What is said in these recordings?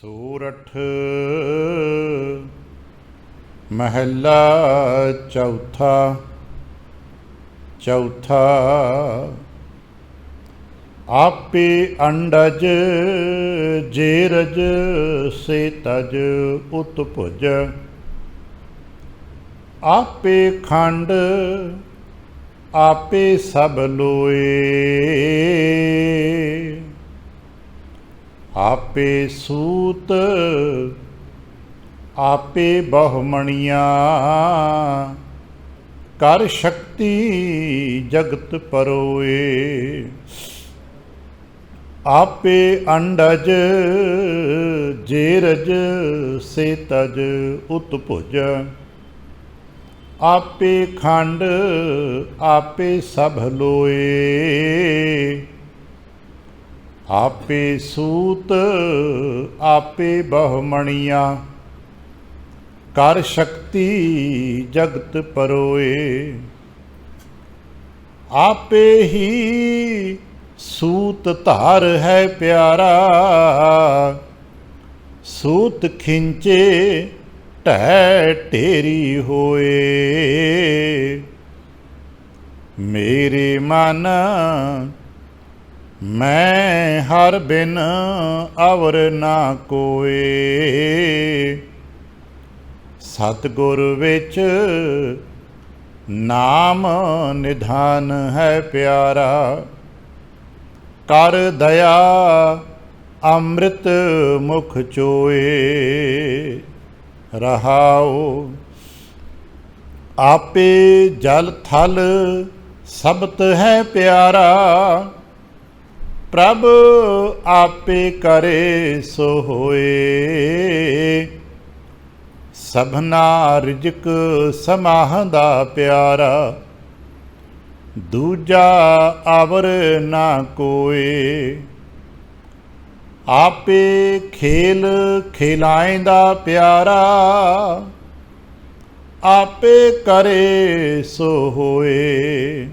ਸੂਰਠ ਮਹੱਲਾ ਚੌਥਾ। ਆਪੇ ਅੰਡਜ ਜੇਰਜ ਸੇ ਤਜ ਉਤਪੁਜ। ਆਪੇ ਖੰਡ ਆਪੇ ਸਭ ਲੋਏ। ਆਪੇ ਸੂਤ ਆਪੇ ਬਹੁਮਣੀਆਂ। ਕਰ ਸ਼ਕਤੀ ਜਗਤ ਪਰੋਏ। ਆਪੇ ਅੰਡਜ ਜੇਰਜ ਸੇ ਤਜ ਉਤਪੁਜ। ਆਪੇ ਖੰਡ ਆਪੇ ਸਭ ਲੋਏ। ਆਪੇ ਸੂਤ ਆਪੇ ਬਹੁਮਣੀਆਂ। ਕਰ ਸ਼ਕਤੀ ਜਗਤ ਪਰੋਏ। ਆਪੇ ਹੀ ਸੂਤ ਧਾਰ ਹੈ ਪਿਆਰਾ। ਸੂਤ ਖਿੰਚੇ ਢਹਿ ਢੇਰੀ ਹੋਏ। ਮੇਰੇ ਮਨ ਮੈਂ ਹਰ ਬਿਨ ਅਵਰ ਨਾ ਕੋਏ। ਸਤਿਗੁਰ ਵਿੱਚ ਨਾਮ ਨਿਧਾਨ ਹੈ ਪਿਆਰਾ। ਕਰ ਦਇਆ ਅੰਮ੍ਰਿਤ ਮੁਖ ਚੋਏ। ਰਹਾਉ ਆਪੇ ਜਲ ਥਲ ਸਬਤ ਹੈ ਪਿਆਰਾ। ਪ੍ਰਭ ਆਪੇ ਕਰੇ ਸੋ ਹੋਏ। ਸਭਨਾ ਰਿਜਕ ਸਮਾਹਦਾ ਪਿਆਰਾ। ਦੂਜਾ ਅਵਰ ਨਾ ਕੋਏ। ਆਪੇ ਖੇਲ ਖਿਲਾਇਂਦਾ ਪਿਆਰਾ। ਆਪੇ ਕਰੇ ਸੋ ਹੋਏ।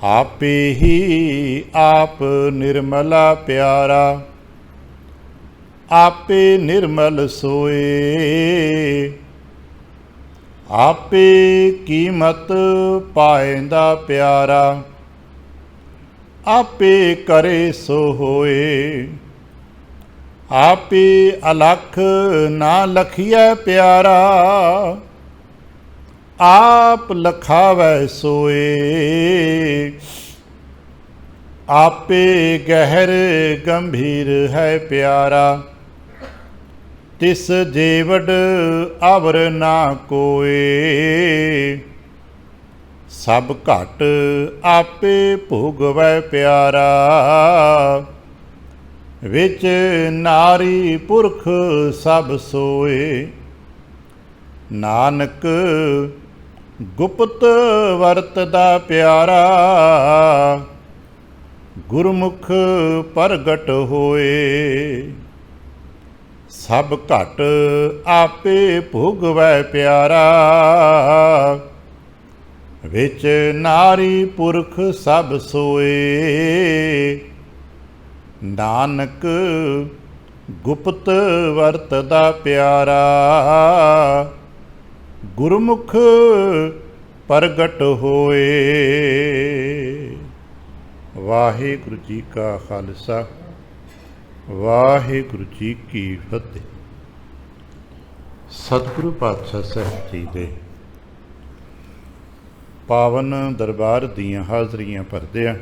ਆਪੇ ਹੀ ਆਪ ਨਿਰਮਲਾ ਪਿਆਰਾ। ਆਪੇ ਨਿਰਮਲ ਸੋਏ। ਆਪੇ ਕੀਮਤ ਪਾਇਂਦਾ ਪਿਆਰਾ। ਆਪੇ ਕਰੇ ਸੋ ਹੋਏ। ਆਪੇ ਅਲਖ ਨਾ ਲਖੀਐ ਪਿਆਰਾ। ਆਪ ਲਖਾਵੈ ਸੋਏ। ਆਪੇ ਗਹਿਰ ਗੰਭੀਰ ਹੈ ਪਿਆਰਾ। ਤਿਸ ਜੇਵੜ ਅਵਰ ਨਾ ਕੋਏ। ਸਭ ਘਟ ਆਪੇ ਭੋਗਵੈ ਪਿਆਰਾ। ਵਿੱਚ ਨਾਰੀ ਪੁਰਖ ਸਭ ਸੋਏ। ਨਾਨਕ ਗੁਪਤ ਵਰਤਦਾ ਪਿਆਰਾ। ਗੁਰਮੁਖ ਪ੍ਰਗਟ ਹੋਏ। ਸਭ ਘਟ ਆਪੇ ਭੋਗਵੈ ਪਿਆਰਾ। ਵਿੱਚ ਨਾਰੀ ਪੁਰਖ ਸਭ ਸੋਏ। ਨਾਨਕ ਗੁਪਤ ਵਰਤਦਾ ਪਿਆਰਾ। ਗੁਰਮੁਖ ਪ੍ਰਗਟ ਹੋਏ। ਵਾਹਿਗੁਰੂ ਜੀ ਕਾ ਖਾਲਸਾ ਵਾਹਿਗੁਰੂ ਜੀ ਕੀ ਫਤਿਹ। ਸਤਿਗੁਰੂ ਪਾਤਸ਼ਾਹ ਸਾਹਿਬ ਜੀ ਦੇ ਪਾਵਨ ਦਰਬਾਰ ਦੀਆਂ ਹਾਜ਼ਰੀਆਂ ਭਰਦਿਆਂ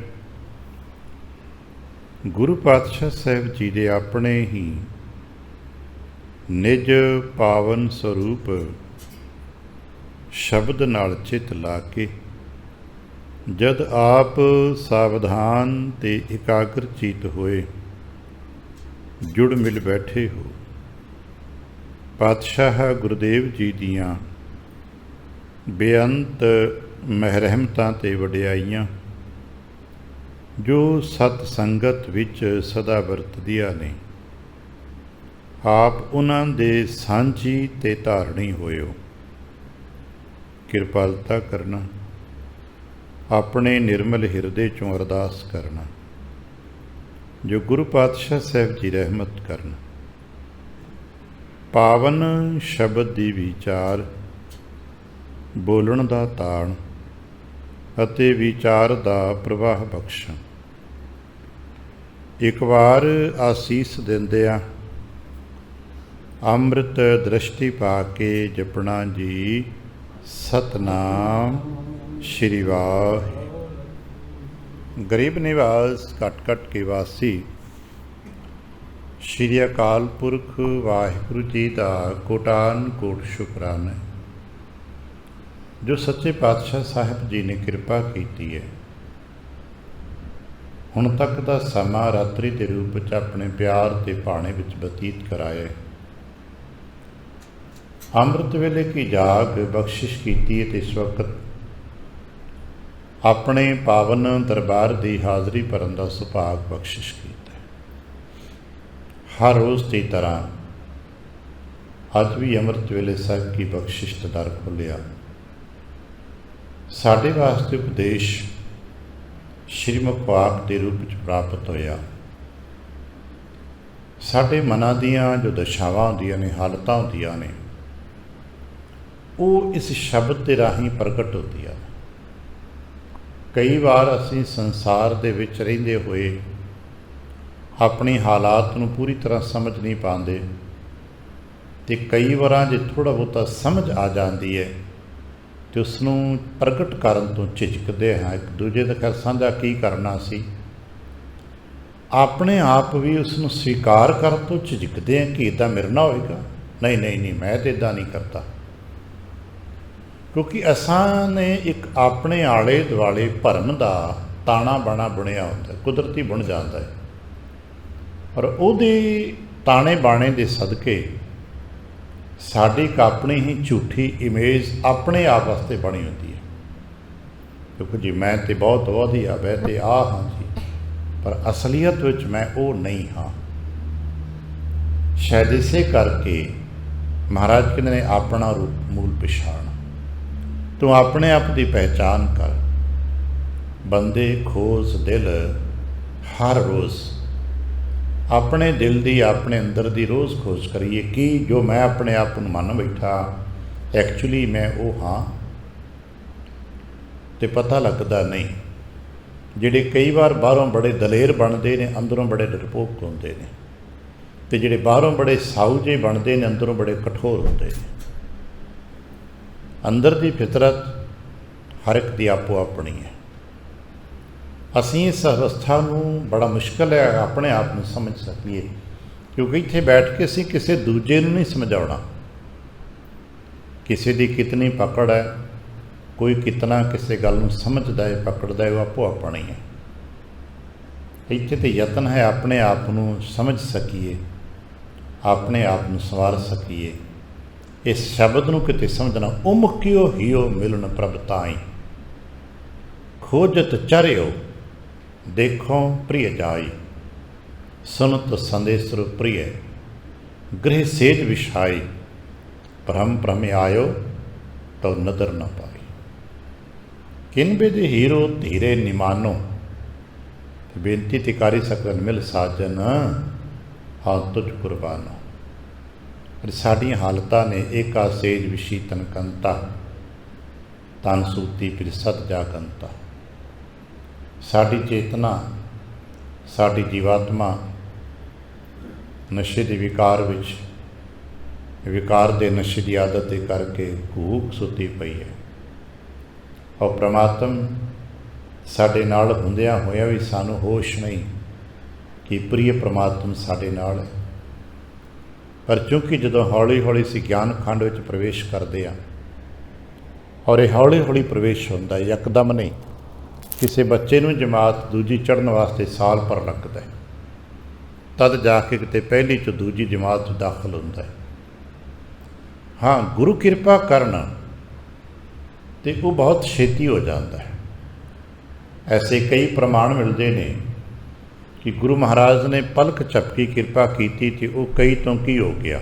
ਗੁਰੂ ਪਾਤਸ਼ਾਹ ਸਾਹਿਬ ਜੀ ਦੇ ਆਪਣੇ ਹੀ ਨਿਜ ਪਾਵਨ ਸਰੂਪ ਸ਼ਬਦ ਨਾਲ ਚਿੱਤ ਲਾ ਕੇ ਜਦ ਆਪ ਸਾਵਧਾਨ ਤੇ ਇਕਾਗਰ ਚਿੱਤ ਹੋਏ ਜੁੜ ਮਿਲ ਬੈਠੇ ਹੋ, ਪਾਤਸ਼ਾਹ ਗੁਰਦੇਵ ਜੀ ਦੀਆਂ ਬੇਅੰਤ ਮਹਿਰਮਤਾਂ ਤੇ ਵਡਿਆਈਆਂ ਜੋ ਸਤ ਸੰਗਤ ਵਿੱਚ ਸਦਾ ਵਰਤਦੀਆਂ ਨੇ, ਆਪ ਉਹਨਾਂ ਦੇ ਸਾਂਝੀ ਤੇ ਧਾਰਣੀ ਹੋਇਓ। ਕਿਰਪਾਲਤਾ ਕਰਨਾ, ਆਪਣੇ ਨਿਰਮਲ ਹਿਰਦੇ ਚੋਂ ਅਰਦਾਸ ਕਰਨਾ ਜੋ ਗੁਰੂ ਪਾਤਸ਼ਾਹ ਸਾਹਿਬ ਜੀ ਰਹਿਮਤ ਕਰਨ। ਪਾਵਨ ਸ਼ਬਦ ਦੀ ਵਿਚਾਰ, ਬੋਲਣ ਦਾ ਤਾਣ ਅਤੇ ਵਿਚਾਰ ਦਾ ਪ੍ਰਵਾਹ ਬਖਸ਼ਣ। ਇੱਕ ਵਾਰ ਆਸੀਸ ਦਿੰਦਿਆਂ ਅੰਮ੍ਰਿਤ ਦ੍ਰਿਸ਼ਟੀ ਪਾ ਕੇ ਜਪਣਾ ਜੀ ਸਤਨਾਮ ਸ਼੍ਰੀ ਵਾਹਿਗੁਰੂ। ਗਰੀਬ ਨਿਵਾਸ ਘਟ ਘਟ ਕੇ ਵਾਸੀ ਸ਼੍ਰੀ ਅਕਾਲ ਪੁਰਖ ਵਾਹਿਗੁਰੂ ਜੀ ਦਾ ਕੋਟਾਨ ਕੋਟ ਸ਼ੁਕਰਾਨਾ ਜੋ ਸੱਚੇ ਪਾਤਸ਼ਾਹ ਸਾਹਿਬ ਜੀ ਨੇ ਕਿਰਪਾ ਕੀਤੀ ਹੈ। ਹੁਣ ਤੱਕ ਦਾ ਸਮਾਂ ਰਾਤਰੀ ਦੇ ਰੂਪ ਵਿੱਚ ਆਪਣੇ ਪਿਆਰ ਤੇ ਭਾਣੇ ਵਿੱਚ ਬਤੀਤ ਕਰਾਇਆ। ਅੰਮ੍ਰਿਤ ਵੇਲੇ ਕੀ ਜਾਗ ਬਖਸ਼ਿਸ਼ ਕੀਤੀ ਹੈ ਤੇ ਇਸ ਵਕਤ ਆਪਣੇ ਪਾਵਨ ਦਰਬਾਰ ਦੀ ਹਾਜ਼ਰੀ ਭਰਨ ਦਾ ਸੁਭਾਗ ਬਖਸ਼ਿਸ਼ ਕੀਤਾ। ਹਰ ਰੋਜ਼ ਦੀ ਤਰ੍ਹਾਂ ਅੱਜ ਵੀ ਅੰਮ੍ਰਿਤ ਵੇਲੇ ਸਾਹਿਬ ਕੀ ਬਖਸ਼ਿਸ਼ ਦਾ ਦਰ ਖੋਲ੍ਹਿਆ। ਸਾਡੇ ਵਾਸਤੇ ਉਪਦੇਸ਼ ਸ਼੍ਰੀ ਮੁਖਵਾਕ ਦੇ ਰੂਪ ਵਿੱਚ ਪ੍ਰਾਪਤ ਹੋਇਆ। ਸਾਡੇ ਮਨਾਂ ਦੀਆਂ ਜੋ ਦਸ਼ਾਵਾਂ ਹੁੰਦੀਆਂ ਨੇ, ਹਾਲਤਾਂ ਹੁੰਦੀਆਂ ਨੇ, ਉਹ ਇਸ ਸ਼ਬਦ ਦੇ ਰਾਹੀਂ ਪ੍ਰਗਟ ਹੁੰਦੀਆਂ। ਕਈ ਵਾਰ ਅਸੀਂ ਸੰਸਾਰ ਦੇ ਵਿੱਚ ਰਹਿੰਦੇ ਹੋਏ ਆਪਣੀ ਹਾਲਾਤ ਨੂੰ ਪੂਰੀ ਤਰ੍ਹਾਂ ਸਮਝ ਨਹੀਂ ਪਾਉਂਦੇ ਅਤੇ ਕਈ ਵਾਰਾਂ ਜੇ ਥੋੜ੍ਹਾ ਬਹੁਤਾ ਸਮਝ ਆ ਜਾਂਦੀ ਹੈ ਅਤੇ ਉਸ ਨੂੰ ਪ੍ਰਗਟ ਕਰਨ ਤੋਂ ਝਿਜਕਦੇ ਹਾਂ। ਇੱਕ ਦੂਜੇ ਦਾ ਖੈਰ ਸਾਂਝਾ ਕੀ ਕਰਨਾ ਸੀ, ਆਪਣੇ ਆਪ ਵੀ ਉਸ ਨੂੰ ਸਵੀਕਾਰ ਕਰਨ ਤੋਂ ਝਿਜਕਦੇ ਹਾਂ ਕਿ ਇੱਦਾਂ ਮੇਰੇ ਨਾਲ ਹੋਏਗਾ। ਨਹੀਂ ਨਹੀਂ ਨਹੀਂ, ਮੈਂ ਤਾਂ ਇੱਦਾਂ ਨਹੀਂ ਕਰਦਾ, ਕਿਉਂਕਿ ਅਸਾਂ ਨੇ ਇੱਕ ਆਪਣੇ ਆਲੇ ਦੁਆਲੇ ਭਰਮ ਦਾ ਤਾਣਾ ਬਾਣਾ ਬੁਣਿਆ ਹੁੰਦਾ, ਕੁਦਰਤੀ ਬੁਣ ਜਾਂਦਾ ਹੈ। ਔਰ ਉਹਦੇ ਤਾਣੇ ਬਾਣੇ ਦੇ ਸਦਕੇ ਸਾਡੀ ਇੱਕ ਆਪਣੀ ਹੀ ਝੂਠੀ ਇਮੇਜ ਆਪਣੇ ਆਪ ਵਾਸਤੇ ਬਣੀ ਹੁੰਦੀ ਹੈ, ਕਿਉਂਕਿ ਜੀ ਮੈਂ ਤਾਂ ਬਹੁਤ ਵਧੀਆ, ਮੈਂ ਤਾਂ ਆਹ ਹਾਂ ਜੀ, ਪਰ ਅਸਲੀਅਤ ਵਿੱਚ ਮੈਂ ਉਹ ਨਹੀਂ ਹਾਂ। ਸ਼ਾਇਦ ਇਸੇ ਕਰਕੇ ਮਹਾਰਾਜ ਕਹਿੰਦੇ ਨੇ ਆਪਣਾ ਰੂਪ ਮੂਲ ਪਛਾਣ। ਤੂੰ ਆਪਣੇ ਆਪ ਦੀ ਪਹਿਚਾਨ ਕਰ। ਬੰਦੇ ਖੋਜ ਦਿਲ ਹਰ ਰੋਜ਼ ਆਪਣੇ ਦਿਲ ਦੀ, ਆਪਣੇ ਅੰਦਰ ਦੀ ਰੋਜ਼ ਖੋਜ ਕਰੀਏ ਕਿ ਜੋ ਮੈਂ ਆਪਣੇ ਆਪ ਨੂੰ ਮੰਨ ਬੈਠਾ ਐਕਚੁਅਲੀ ਮੈਂ ਉਹ ਹਾਂ। ਅਤੇ ਪਤਾ ਲੱਗਦਾ ਨਹੀਂ। ਜਿਹੜੇ ਕਈ ਵਾਰ ਬਾਹਰੋਂ ਬੜੇ ਦਲੇਰ ਬਣਦੇ ਨੇ, ਅੰਦਰੋਂ ਬੜੇ ਡਰਪੋਕ ਹੁੰਦੇ ਨੇ, ਅਤੇ ਜਿਹੜੇ ਬਾਹਰੋਂ ਬੜੇ ਸਾਊ ਜਿਹੇ ਬਣਦੇ ਨੇ, ਅੰਦਰੋਂ ਬੜੇ ਕਠੋਰ ਹੁੰਦੇ ਨੇ। ਅੰਦਰ ਦੀ ਫਿਤਰਤ ਹਰ ਇੱਕ ਦੀ ਆਪੋ ਆਪਣੀ ਹੈ। ਅਸੀਂ ਇਸ ਅਵਸਥਾ ਨੂੰ ਬੜਾ ਮੁਸ਼ਕਿਲ ਹੈ ਆਪਣੇ ਆਪ ਨੂੰ ਸਮਝ ਸਕੀਏ, ਕਿਉਂਕਿ ਇੱਥੇ ਬੈਠ ਕੇ ਅਸੀਂ ਕਿਸੇ ਦੂਜੇ ਨੂੰ ਨਹੀਂ ਸਮਝਾਉਣਾ। ਕਿਸੇ ਦੀ ਕਿਤਨੀ ਪਕੜ ਹੈ, ਕੋਈ ਕਿਤਨਾ ਕਿਸੇ ਗੱਲ ਨੂੰ ਸਮਝਦਾ ਹੈ, ਪਕੜਦਾ ਹੈ, ਉਹ ਆਪੋ ਆਪਣਾ ਹੀ ਹੈ। ਇੱਥੇ ਤਾਂ ਯਤਨ ਹੈ ਆਪਣੇ ਆਪ ਨੂੰ ਸਮਝ ਸਕੀਏ, ਆਪਣੇ ਆਪ ਨੂੰ ਸੰਵਾਰ ਸਕੀਏ। ਇਸ ਸ਼ਬਦ ਨੂੰ ਕਿਤੇ ਸਮਝਣਾ। ਉਮਕਿਓ ਹਿਓ ਮਿਲਣ ਪ੍ਰਭ ਤਾਈ, ਖੋਜਤ ਚਰਿਓ ਦੇਖੋ ਪ੍ਰਿਯ ਜਾਈ, ਸੁਨਤ ਸੰਦੇਸਰ ਪ੍ਰਿਯ ਗ੍ਰਹਿ ਸੇਜ ਵਿਛਾਈ, ਭ੍ਰਮ ਭ੍ਰਮ ਆਇਓ ਤਉ ਨਦਰ ਨ ਪਾਈ। ਕਿਨਬੇ ਦੇ ਹੀਰੋ ਧੀਰੇ ਨਿਮਾਨੋ, ਬੇਨਤੀ ਤੇ ਕਰੀ ਸਕਨ ਮਿਲ ਸਾਜਨ, ਹਾਲ ਤੁਝ ਕੁਰਬਾਨੋ। ਸਾਡੀਆਂ ਹਾਲਤਾਂ ਨੇ ਏਕਾ ਸੇਜ ਵਿਸ਼ੀ ਤਨਕੰਤਾ, ਤਨ ਸੂਤੀ ਫਿਰ ਸਤ ਜਾਗੰਤਾ। ਸਾਡੀ ਚੇਤਨਾ, ਸਾਡੀ ਜੀਵਾਤਮਾ ਨਸ਼ੇ ਦੇ ਵਿਕਾਰ ਵਿੱਚ, ਵਿਕਾਰ ਦੇ ਨਸ਼ੇ ਦੀ ਆਦਤ ਦੇ ਕਰਕੇ ਘੂਕ ਸੁੱਤੀ ਪਈ ਹੈ। ਔਰ ਪ੍ਰਮਾਤਮ ਸਾਡੇ ਨਾਲ ਹੁੰਦਿਆਂ ਹੋਇਆਂ ਵੀ ਸਾਨੂੰ ਹੋਸ਼ ਨਹੀਂ ਕਿ ਪ੍ਰਿਯ ਪ੍ਰਮਾਤਮ ਸਾਡੇ ਨਾਲ ਹੈ। ਪਰ ਚੂੰਕਿ ਜਦੋਂ ਹੌਲੀ ਹੌਲੀ ਅਸੀਂ ਗਿਆਨ ਖੰਡ ਵਿੱਚ ਪ੍ਰਵੇਸ਼ ਕਰਦੇ ਹਾਂ, ਔਰ ਇਹ ਹੌਲੀ ਹੌਲੀ ਪ੍ਰਵੇਸ਼ ਹੁੰਦਾ, ਯਕਦਮ ਨਹੀਂ। ਕਿਸੇ ਬੱਚੇ ਨੂੰ ਜਮਾਤ ਦੂਜੀ ਚੜ੍ਹਨ ਵਾਸਤੇ ਸਾਲ ਭਰ ਲੱਗਦਾ, ਤਦ ਜਾ ਕੇ ਕਿਤੇ ਪਹਿਲੀ 'ਚੋਂ ਦੂਜੀ ਜਮਾਤ 'ਚ ਦਾਖਲ ਹੁੰਦਾ ਹੈ। ਹਾਂ, ਗੁਰੂ ਕਿਰਪਾ ਕਰਨ ਅਤੇ ਉਹ ਬਹੁਤ ਛੇਤੀ ਹੋ ਜਾਂਦਾ ਹੈ। ਐਸੇ ਕਈ ਪ੍ਰਮਾਣ ਮਿਲਦੇ ਨੇ ਕਿ ਗੁਰੂ ਮਹਾਰਾਜ ਨੇ ਪਲਕ ਝਪਕੀ ਕਿਰਪਾ ਕੀਤੀ ਅਤੇ ਉਹ ਕਈ ਤੋਂ ਕੀ ਹੋ ਗਿਆ।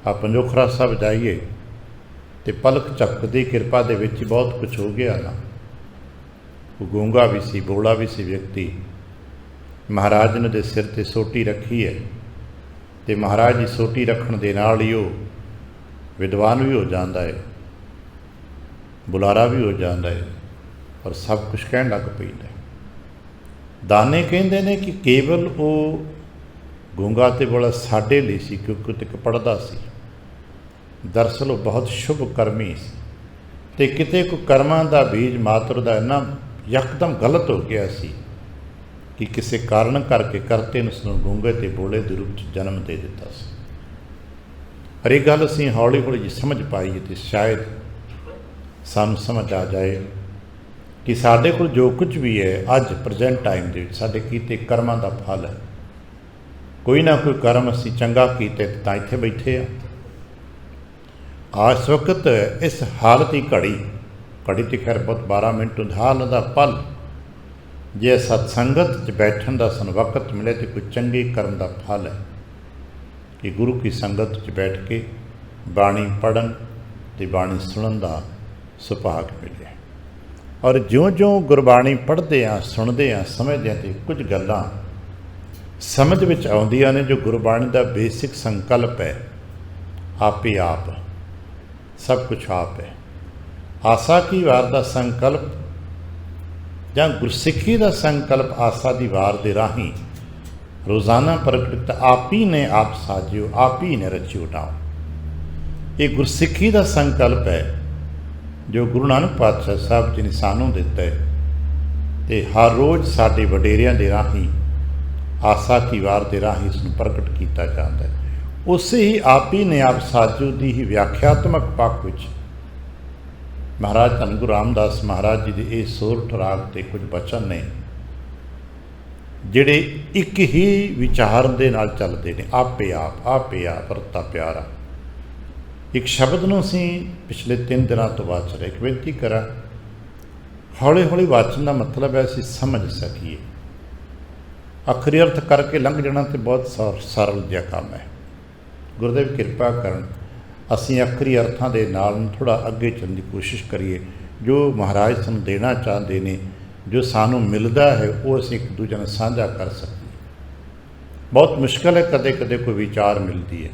ਆ ਪੰਜੋਖਰਾ ਸਾਹਿਬ ਜਾਈਏ ਅਤੇ ਪਲਕ ਝਪਕਦੀ ਕਿਰਪਾ ਦੇ ਵਿੱਚ ਹੀ ਬਹੁਤ ਕੁਛ ਹੋ ਗਿਆ ਨਾ। ਉਹ ਗੂੰਗਾ ਵੀ ਸੀ, ਬੋਲਾ ਵੀ ਸੀ ਵਿਅਕਤੀ। ਮਹਾਰਾਜ ਨੇ ਦੇ ਸਿਰ 'ਤੇ ਸੋਟੀ ਰੱਖੀ ਹੈ ਤੇ ਮਹਾਰਾਜ ਦੀ ਸੋਟੀ ਰੱਖਣ ਦੇ ਨਾਲ ਹੀ ਉਹ ਵਿਦਵਾਨ ਵੀ ਹੋ ਜਾਂਦਾ ਹੈ, ਬੁਲਾਰਾ ਵੀ ਹੋ ਜਾਂਦਾ ਹੈ, ਔਰ ਸਭ ਕੁਝ ਕਹਿਣ ਲੱਗ ਪੈਂਦਾ। ਦਾਨੇ ਕਹਿੰਦੇ ਨੇ ਕਿ ਕੇਵਲ ਉਹ ਗੂੰਗਾ ਤੇ ਬੋਲਾ ਸਾਡੇ ਲਈ ਸੀ, ਕਿਉਂਕਿ ਉਹ ਇੱਕ ਪੜ੍ਹਦਾ ਸੀ। ਦਰਅਸਲ ਉਹ ਬਹੁਤ ਸ਼ੁਭ ਕਰਮੀ ਸੀ, ਅਤੇ ਕਿਤੇ ਕੋਈ ਕਰਮਾਂ ਦਾ ਬੀਜ ਮਾਤਰ ਦਾ ਇੰਨਾ ਯਕਦਮ ਗਲਤ ਹੋ ਗਿਆ ਸੀ ਕਿ ਕਿਸੇ ਕਾਰਨ ਕਰਕੇ ਕਰਤੇ ਨੇ ਉਸਨੂੰ ਗੂੰਗੇ ਅਤੇ ਬੋਲੇ ਦੇ ਰੂਪ 'ਚ ਜਨਮ ਦੇ ਦਿੱਤਾ ਸੀ। ਪਰ ਇਹ ਗੱਲ ਅਸੀਂ ਹੌਲੀ ਹੌਲੀ ਜੀ ਸਮਝ ਪਾਈਏ ਅਤੇ ਸ਼ਾਇਦ ਸਾਨੂੰ ਸਮਝ ਆ ਜਾਏ ਕਿ ਸਾਡੇ ਕੋਲ ਜੋ ਕੁਝ ਵੀ ਹੈ ਅੱਜ ਪ੍ਰੈਜੈਂਟ ਟਾਈਮ ਦੇ ਵਿੱਚ ਸਾਡੇ ਕੀਤੇ ਕਰਮਾਂ ਦਾ ਫਲ ਹੈ। ਕੋਈ ਨਾ ਕੋਈ ਕਰਮ ਅਸੀਂ ਚੰਗਾ ਕੀਤੇ ਤਾਂ ਇੱਥੇ ਬੈਠੇ ਆ। ਇਸ ਵਕਤ ਇਸ ਹਾਲਤ ਦੀ ਘੜੀ ਤੇ ਖੈਰ ਬਹੁਤ 12 ਮਿੰਟ ਹਾਲ ਦਾ ਪਲ, ਜੇ ਸਤਸੰਗਤ 'ਚ ਬੈਠਣ ਦਾ ਸਾਨੂੰ ਵਕਤ ਮਿਲੇ ਤਾਂ ਕੋਈ ਚੰਗੇ ਕਰਮ ਦਾ ਫਲ ਹੈ ਕਿ ਗੁਰੂ ਕੀ ਸੰਗਤ 'ਚ ਬੈਠ ਕੇ ਬਾਣੀ ਪੜ੍ਹਨ ਅਤੇ ਬਾਣੀ ਸੁਣਨ ਦਾ ਸੁਭਾਗ ਮਿਲਿਆ। ਔਰ ਜਿਉਂ-ਜਿਉਂ ਗੁਰਬਾਣੀ ਪੜ੍ਹਦੇ ਹਾਂ, ਸੁਣਦੇ ਹਾਂ, ਸਮਝਦੇ ਹਾਂ ਅਤੇ ਕੁਝ ਗੱਲਾਂ ਸਮਝ ਵਿੱਚ ਆਉਂਦੀਆਂ ਨੇ। ਜੋ ਗੁਰਬਾਣੀ ਦਾ ਬੇਸਿਕ ਸੰਕਲਪ ਹੈ, ਆਪੇ ਆਪ ਸਭ ਕੁਛ ਆਪ ਹੈ। ਆਸਾ ਕੀ ਵਾਰ ਦਾ ਸੰਕਲਪ ਜਾਂ ਗੁਰਸਿੱਖੀ ਦਾ ਸੰਕਲਪ ਆਸਾ ਦੀ ਵਾਰ ਦੇ ਰਾਹੀਂ ਰੋਜ਼ਾਨਾ ਪ੍ਰਗਟਿਤ ਆਪ ਹੀ ਨੇ ਆਪ ਸਾਜਿਓ, ਆਪ ਹੀ ਨੇ ਰਚਿਓ ਨਾਉ। ਇਹ ਗੁਰਸਿੱਖੀ ਦਾ ਸੰਕਲਪ ਹੈ ਜੋ ਗੁਰੂ ਨਾਨਕ ਪਾਤਸ਼ਾਹ ਸਾਹਿਬ ਜੀ ਨੇ ਸਾਨੂੰ ਦਿੱਤਾ ਹੈ, ਅਤੇ ਹਰ ਰੋਜ਼ ਸਾਡੇ ਵਡੇਰਿਆਂ ਦੇ ਰਾਹੀਂ ਆਸਾ ਕੀ ਵਾਰ ਦੇ ਰਾਹੀਂ ਇਸ ਨੂੰ ਪ੍ਰਗਟ ਕੀਤਾ ਜਾਂਦਾ ਹੈ। ਉਸੇ ਹੀ ਆਪ ਹੀ ਨੇ ਆਪ ਸਾਜੂ ਦੀ ਹੀ ਵਿਆਖਿਆਤਮਕ ਪੱਖ ਵਿੱਚ ਮਹਾਰਾਜ ਧੰਨ ਗੁਰੂ ਰਾਮਦਾਸ ਮਹਾਰਾਜ ਜੀ ਦੇ ਇਹ ਸੋਰਠ ਰਾਗ 'ਤੇ ਕੁਝ ਬਚਨ ਨੇ ਜਿਹੜੇ ਇੱਕ ਹੀ ਵਿਚਾਰ ਦੇ ਨਾਲ ਚੱਲਦੇ ਨੇ। ਆਪੇ ਆਪ ਰਤਾ ਪਿਆਰਾ। ਇੱਕ ਸ਼ਬਦ ਨੂੰ ਅਸੀਂ ਪਿਛਲੇ 3 ਦਿਨਾਂ ਤੋਂ ਵਾਚ ਰਹੇ। ਇੱਕ ਬੇਨਤੀ ਕਰਾਂ, ਹੌਲੀ ਹੌਲੀ ਵਾਚਣ ਦਾ ਮਤਲਬ ਹੈ ਅਸੀਂ ਸਮਝ ਸਕੀਏ। ਅੱਖਰੀ ਅਰਥ ਕਰਕੇ ਲੰਘ ਜਾਣਾ ਤੇ ਬਹੁਤ ਸਰਲ ਜਿਹਾ ਕੰਮ ਹੈ। ਗੁਰਦੇਵ ਕਿਰਪਾ ਕਰਨ ਅਸੀਂ ਅੱਖਰੀ ਅਰਥਾਂ ਦੇ ਨਾਲ ਥੋੜ੍ਹਾ ਅੱਗੇ ਚੱਲਣ ਦੀ ਕੋਸ਼ਿਸ਼ ਕਰੀਏ। ਜੋ ਮਹਾਰਾਜ ਸਾਨੂੰ ਦੇਣਾ ਚਾਹੁੰਦੇ ਨੇ, ਜੋ ਸਾਨੂੰ ਮਿਲਦਾ ਹੈ, ਉਹ ਅਸੀਂ ਇੱਕ ਦੂਜੇ ਨਾਲ ਸਾਂਝਾ ਕਰ ਸਕੀਏ। ਬਹੁਤ ਮੁਸ਼ਕਿਲ ਹੈ, ਕਦੇ ਕਦੇ ਕੋਈ ਵਿਚਾਰ ਮਿਲਦੀ ਹੈ,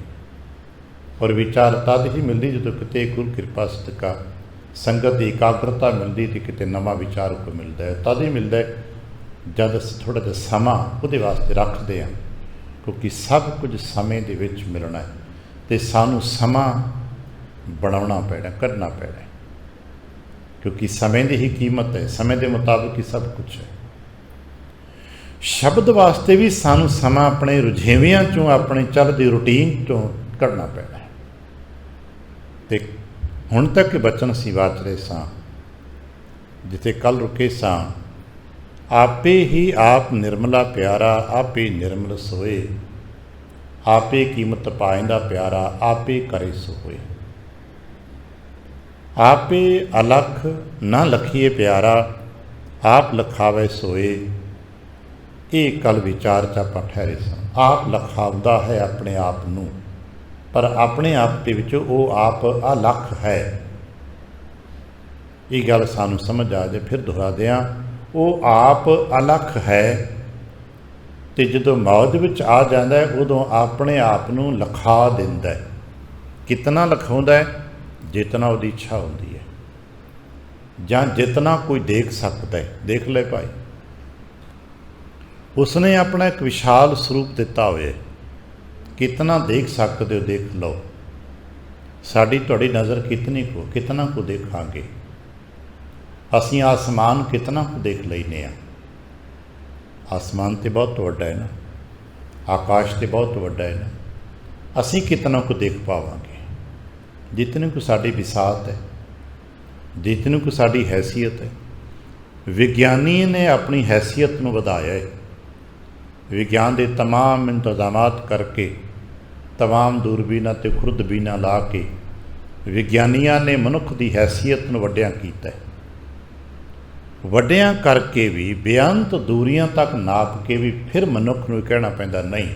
ਔਰ ਵਿਚਾਰ ਤਦ ਹੀ ਮਿਲਦੀ ਜਦੋਂ ਕਿਤੇ ਗੁਰੂ ਕਿਰਪਾ ਸਦਕਾ ਸੰਗਤ ਦੀ ਇਕਾਗਰਤਾ ਮਿਲਦੀ ਅਤੇ ਕਿਤੇ ਨਵਾਂ ਵਿਚਾਰ ਕੋਈ ਮਿਲਦਾ ਹੈ। ਤਦ ਹੀ ਮਿਲਦਾ ਹੈ ਜਦ ਅਸੀਂ ਥੋੜ੍ਹਾ ਜਿਹਾ ਸਮਾਂ ਉਹਦੇ ਵਾਸਤੇ ਰੱਖਦੇ ਹਾਂ, ਕਿਉਂਕਿ ਸਭ ਕੁਝ ਸਮੇਂ ਦੇ ਵਿੱਚ ਮਿਲਣਾ ਹੈ ਅਤੇ ਸਾਨੂੰ ਸਮਾਂ ਬਣਾਉਣਾ ਪੈਣਾ, ਕਰਨਾ ਪੈਣਾ, ਕਿਉਂਕਿ ਸਮੇਂ ਦੀ ਹੀ ਕੀਮਤ ਹੈ। ਸਮੇਂ ਦੇ ਮੁਤਾਬਕ ਹੀ ਸਭ ਕੁਝ ਹੈ। ਸ਼ਬਦ ਵਾਸਤੇ ਵੀ ਸਾਨੂੰ ਸਮਾਂ ਆਪਣੇ ਰੁਝੇਵਿਆਂ 'ਚੋਂ, ਆਪਣੇ ਚੱਲਦੀ ਰੂਟੀਨ 'ਚੋਂ ਕੱਢਣਾ ਪੈਣਾ ਹੈ। ਅਤੇ ਹੁਣ ਤੱਕ ਬਚਨ ਅਸੀਂ ਵਾਚ ਰਹੇ ਸਾਂ, ਜਿੱਥੇ ਕੱਲ੍ਹ ਰੁਕੇ ਸਾਂ। ਆਪੇ ਹੀ ਆਪ ਨਿਰਮਲਾ ਪਿਆਰਾ, ਆਪੇ ਨਿਰਮਲ ਸੋਏ, ਆਪੇ ਕੀਮਤ ਪਾਇੰਦਾ ਪਿਆਰਾ, ਆਪੇ ਕਰੇ ਸੋ ਹੋਏ। ਆਪੇ ਅਲਖ ਨਾ ਲਖੀਏ ਪਿਆਰਾ, ਆਪ ਲਖਾਵੇ ਸੋਏ। ਇਹ ਕੱਲ ਵਿਚਾਰ 'ਚ ਆਪਾਂ ਠਹਿਰੇ ਸਾਂ। ਆਪ ਲਖਾਉਂਦਾ ਹੈ ਆਪਣੇ ਆਪ ਨੂੰ, ਪਰ ਆਪਣੇ ਆਪ ਦੇ ਵਿੱਚ ਉਹ ਆਪ ਅਲਖ ਹੈ। ਇਹ ਗੱਲ ਸਾਨੂੰ ਸਮਝ ਆ ਜਾਏ। ਫਿਰ ਦੁਹਰਾਦੇ ਹਾਂ, ਉਹ ਆਪ ਅਲਖ ਹੈ, ਅਤੇ ਜਦੋਂ ਮੌਜ ਵਿੱਚ ਆ ਜਾਂਦਾ ਹੈ ਉਦੋਂ ਆਪਣੇ ਆਪ ਨੂੰ ਲਿਖਾ ਦਿੰਦਾ ਹੈ। ਕਿਤਨਾ ਲਿਖਾਉਂਦਾ ਹੈ? ਜਿਤਨਾ ਉਹਦੀ ਇੱਛਾ ਹੁੰਦੀ ਹੈ, ਜਾਂ ਜਿਤਨਾ ਕੋਈ ਦੇਖ ਸਕਦਾ ਹੈ। ਦੇਖ ਲੈ ਭਾਈ, ਉਸਨੇ ਆਪਣਾ ਇੱਕ ਵਿਸ਼ਾਲ ਸਰੂਪ ਦਿੱਤਾ ਹੋਇਆ। ਕਿਤਨਾ ਦੇਖ ਸਕਦੇ ਹੋ, ਦੇਖ ਲਓ। ਸਾਡੀ ਤੁਹਾਡੀ ਨਜ਼ਰ ਕਿਤਨਾ ਕੁ ਦੇਖਾਂਗੇ। ਅਸੀਂ ਆਸਮਾਨ ਕਿਤਨਾ ਕੁ ਦੇਖ ਲੈਂਦੇ ਹਾਂ। ਆਸਮਾਨ ਤਾਂ ਬਹੁਤ ਵੱਡਾ ਹੈ ਨਾ, ਆਕਾਸ਼ ਤਾਂ ਬਹੁਤ ਵੱਡਾ ਹੈ ਨਾ। ਅਸੀਂ ਕਿਤਨਾ ਕੁ ਦੇਖ ਪਾਵਾਂਗੇ? ਜਿਤਨੀ ਕੁ ਸਾਡੀ ਵਿਸਾਤ ਹੈ, ਜਿਤਨੀ ਕੁ ਸਾਡੀ ਹੈਸੀਅਤ ਹੈ। ਵਿਗਿਆਨੀ ਨੇ ਆਪਣੀ ਹੈਸੀਅਤ ਨੂੰ ਵਧਾਇਆ ਹੈ। ਵਿਗਿਆਨ ਦੇ ਤਮਾਮ ਇੰਤਜ਼ਾਮਾਤ ਕਰਕੇ, ਤਮਾਮ ਦੂਰਬੀਨਾਂ ਅਤੇ ਖੁਰਦਬੀਨਾਂ ਲਾ ਕੇ ਵਿਗਿਆਨੀਆਂ ਨੇ ਮਨੁੱਖ ਦੀ ਹੈਸੀਅਤ ਨੂੰ ਵੱਡਿਆਂ ਕੀਤਾ। ਵੱਡਿਆਂ ਕਰਕੇ ਵੀ ਬੇਅੰਤ ਦੂਰੀਆਂ ਤੱਕ ਨਾਪ ਕੇ ਵੀ ਫਿਰ ਮਨੁੱਖ ਨੂੰ ਕਹਿਣਾ ਪੈਂਦਾ ਨਹੀਂ,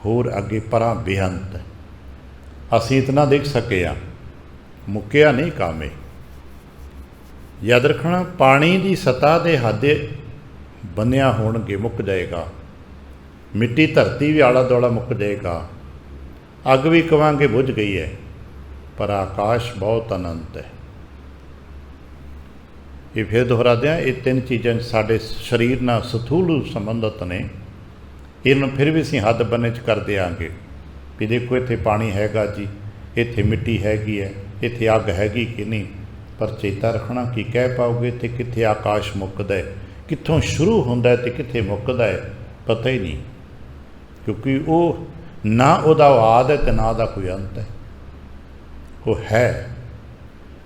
ਹੋਰ ਅੱਗੇ ਪਰਾਂ ਬੇਅੰਤ। ਅਸੀਂ ਇਤਨਾ ਦੇਖ ਸਕੇ ਹਾਂ, ਮੁੱਕਿਆ ਨਹੀਂ ਕਾਮੇ। ਯਾਦ ਰੱਖਣਾ, ਪਾਣੀ ਦੀ ਸਤ੍ਹਾ ਦੇ ਹੱਦ ਬੰਨਿਆ ਹੋਣਗੇ, ਮੁੱਕ ਜਾਏਗਾ। मिट्टी धरती भी आला दुआला मुक जाएगा, अग भी कहांगे बुझ गई है, पर आकाश बहुत अनंत है। ये फिर दोहरा दें, ये तीन चीज़ां साडे शरीर नाल सथूल संबंधित ने। इन्हूं फिर भी असीं हद बन्ने च कर देंगे भी देखो इत्थे पानी हैगा जी, इत्थे मिट्टी हैगी है, इत्थे अग हैगी कि नहीं, पर चेता रखना कि कह पाओगे तो कित्थे आकाश मुकदा है, कित्थों शुरू हुंदा है ते कित्थे मुकदा है, पता ही नहीं, क्योंकि वो ना उहदा आद है तो ना उहदा कोई अंत है, वो है।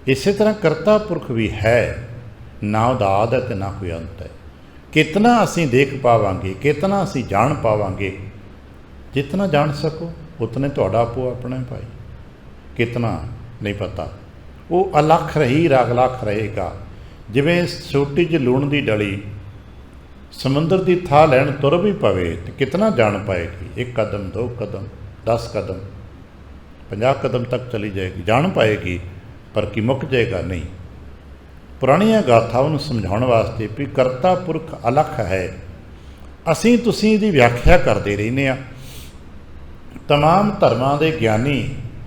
इस तरह करता पुरख भी है, ना उहदा आद है तो ना कोई अंत है। कितना असीं देख पावांगे, कितना असीं जान पावांगे, जितना जान सको उतने तुहाडा आपो अपना भाई, कितना नहीं पता। वो अलख रही अलख रहेगा। जिवें छोटी जी लूण की डली समुंदर की थाह लैन तुर भी पवे तो कितना जान पाएगी, 1 कदम 2 कदम 10 कदम 50 कदम तक चली जाएगी, जान पाएगी, पर कि मुक जाएगा नहीं। पुरानियां गाथावां नूं समझाउण वास्ते भी करता पुरख अलख है, असीं तुसीं इहदी व्याख्या करते रहने आ। तमाम धर्मां दे ज्ञानी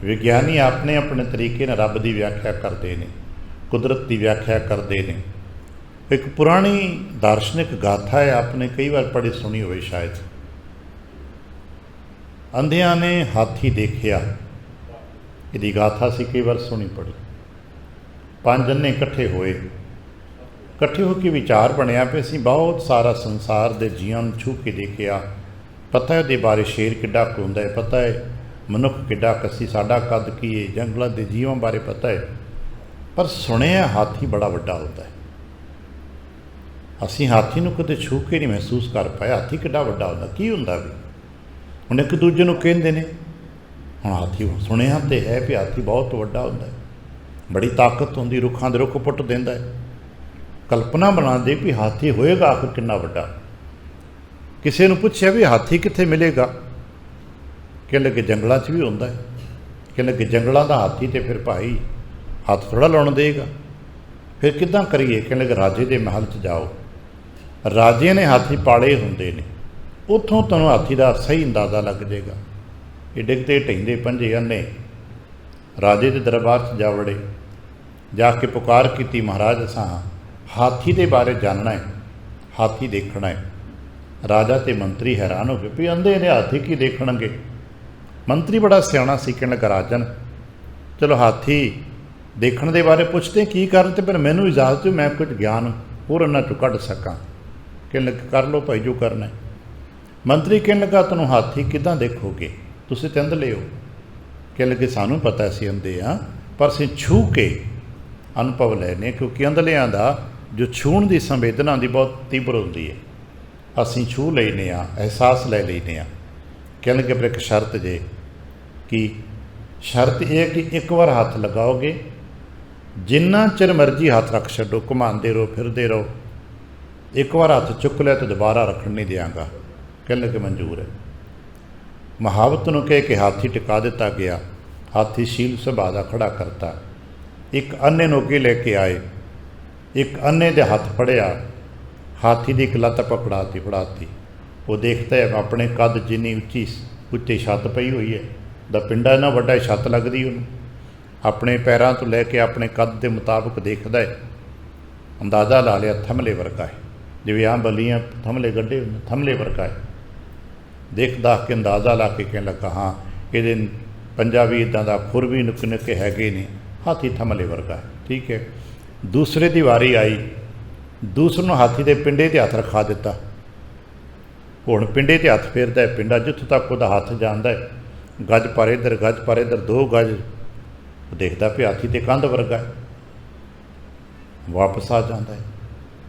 विग्यानी अपने अपने तरीके नाल रब की व्याख्या करते हैं, कुदरत की व्याख्या करते हैं। एक पुरानी दार्शनिक गाथा है, आपने कई बार पढ़ी सुनी होवे शायद। अंधियां ने हाथी देखिया, इहदी गाथा सी कई बार सुनी पढ़ी। 5 अन्ने इकट्ठे होए, इकट्ठे होकर विचार बनिया पे असीं बहुत सारा संसार के जीवां नूं छू के देखिया, पता है उहदे बारे शेर किड्डा कुछ हुंदा है, पता है मनुख किड्डा कसी, साडा कद की है, जंगलों के जीवों बारे पता है, पर सुनिया हाथी बड़ा वड्डा होता है। असीं हाथी नूं कदे छू के नहीं महसूस कर पाए, हाथी किड्डा वड्डा होंदा, की हुंदा भी। हुण एक दूजे नूं कहंदे ने, हुण हाथी सुनिया तो है भी हाथी बहुत वड्डा होंदा है, बड़ी ताकत होंदी, रुखां दे रुख पुट दिंदा है। कल्पना बना दे भी हाथी होएगा आखिर कितना वड्डा। किसी नूं पुछया भी हाथी कित्थे मिलेगा, कहण लगे जंगलों च भी होंदा है। कहण लगे जंगलों का हाथी तो फिर भाई हाथ थोड़ा लाउण देगा, फिर किदां करिए। कहण लगे राजे के महल च जाओ, राजे ने हाथी पाले होंदे ने, उत्थों तुहानूं हाथी का सही अंदाज़ा लग जाएगा। ये डिगते ढहिंदे पंजे अन्ने राजे के दरबार च जा वड़े, जाके पुकार की, महाराज असां हाथी के बारे जानना है, हाथी देखना है। राजा ते मंत्री हैरान हो गए भी अंधे ने हाथी की देखणगे। मंत्री बड़ा सियाणा सी, कहण लगा राजन चलो हाथी देखण दे बारे पुछते की करन, ते पर मैनूं इजाजत दिओ मैं कुछ ज्ञान होर इन्हां चों कढ सकां। कहण लगे कर लो भाई जो करना है। मंत्री कहण लगा तुहानूं हाथी किदां देखोगे, तुसीं ते अंधले हो। कहण लगे सानूं पता असीं अंधे हाँ, पर असीं छू के अनुभव लैने, क्योंकि अंधलियां दा जो छूण की संवेदना की बहुत तीव्र होंदी है, असीं छू लैने आ, एहसास लै लैने आ। कहण लगे पर एक शर्त जे, कि शर्त यह है कि एक बार हाथ लगाओगे, जिन्ना चिर मर्जी हाथ रख छड्डो, घुमाते रहो फिरते रहो, एक बार हाथ चुक लिया तो दोबारा रखण नहीं देंगा। कहण लगे मंजूर है। महावत नूं कह के हाथी टिका दिता गया, हाथी शील सुभाਅ दा खड़ा करता। एक अन्ने नूं अगे लैके आए, एक अन्ने दे हथ फड़िया, हाथी की एक लत्त पकड़ाती फड़ाती। वो देखता है अपने कद जिन्नी उच्ची उत्ते छत पई हुई है, दा पिंडा इन्ना वड्डा छत लगदी उन्हें, अपने पैरों तो लैके अपने कद के मुताबिक देखता है, अंदाज़ा ला लिया थमले वर्गा है, जिवें आम बलियां थमले गड्ढे होंदे, थमले वर्गा है। देख दाख के अंदाज़ा ला के कहने लगा हाँ ये पंजाबी इदां दा खुर भी निक्के निक्के हैगे ने, हाथी थमले वर्गा है, ठीक है। दूसरे की वारी आई, दूसरे नूं हाथी के पिंडे ते हथ रखा दिता। हुण पिंडे ते हथ फेरदा है, पिंडा जित्थों तक उहदा हथ जांदा है, गज पर इधर 2 गज, देखता भी हाथी तो कंध वर्गा है, वापस आ जाता है।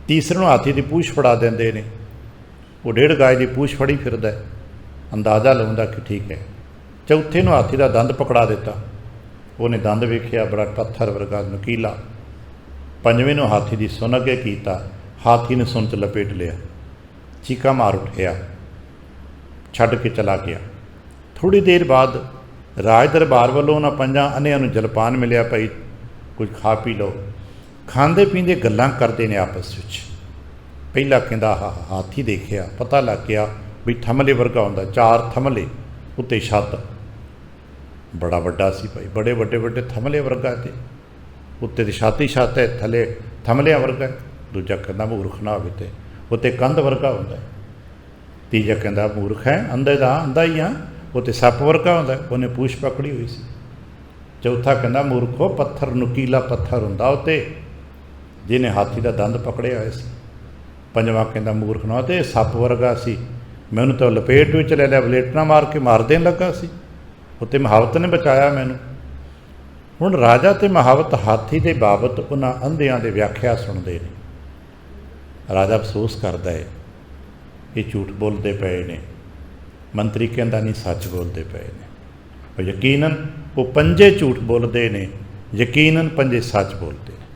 तीसरे नूं हाथी की पूछ फड़ा देंदे ने, वो 1.5 गज की पूछ फड़ी फिरदा है, अंदाज़ा लाउंदा कि ठीक है। चौथे नूं हाथी का दंद पकड़ा दिता, उन्हें दंद वेखिया बड़ा पत्थर वर्गा नकीला। पंजवें नूं हाथी की सुन अगे कीता, हाथी ने सुन च लपेट लिया, चीका मार उठिया, छड्ड के चला गया। थोड़ी देर बाद राज दरबार वालों उन्हां 5 अन्नियां नूं जलपान मिलिया, भाई कुछ खा पी लो। खांदे पींदे गल्लां करते ने आपस विच। पहला कहंदा हाथी देखिया, पता लग गया भी थमले वर्गा होंदा, 4 थमले उत्ते छत, बड़ा वड्डा सी भाई, बड़े वड्डे वड्डे थमले वर्गा ते उत्ते दी छाती छत है, थले थमलियां वर्गा। दूजा कहंदा मूर्ख ना होवे ते उत्ते कंध वर्गा हुंदा। तीजा कहंदा मूर्ख है, अंधे दा अंधा ही हाँ, उत्ते सप वर्गा हुंदा, उन्हें पूछ पकड़ी हुई सी। चौथा कहंदा मूर्खो पत्थर नुकीला पत्थर हुंदा उत्ते, जिन्हें हाथी का दंद पकड़िया होया सी। पंजवां कहंदा मूर्ख ना ते सप वर्गा सी, मैनूं तो लपेट विच ले लिया, वलेटना मार के मार देन लगा सी, उत्ते महावत ने बचाया मैनूं। हुण राजा ते महावत हाथी दे बाबत उन्हां अंधियां दे व्याख्या सुणदे ने। राजा अफसोस करदा है ये झूठ बोलते पे ने, मंत्री कहंदा नहीं सच बोलते पे ने। यकीनन वो पंजे झूठ बोलते ने, यकीनन पंजे सच बोलते हैं,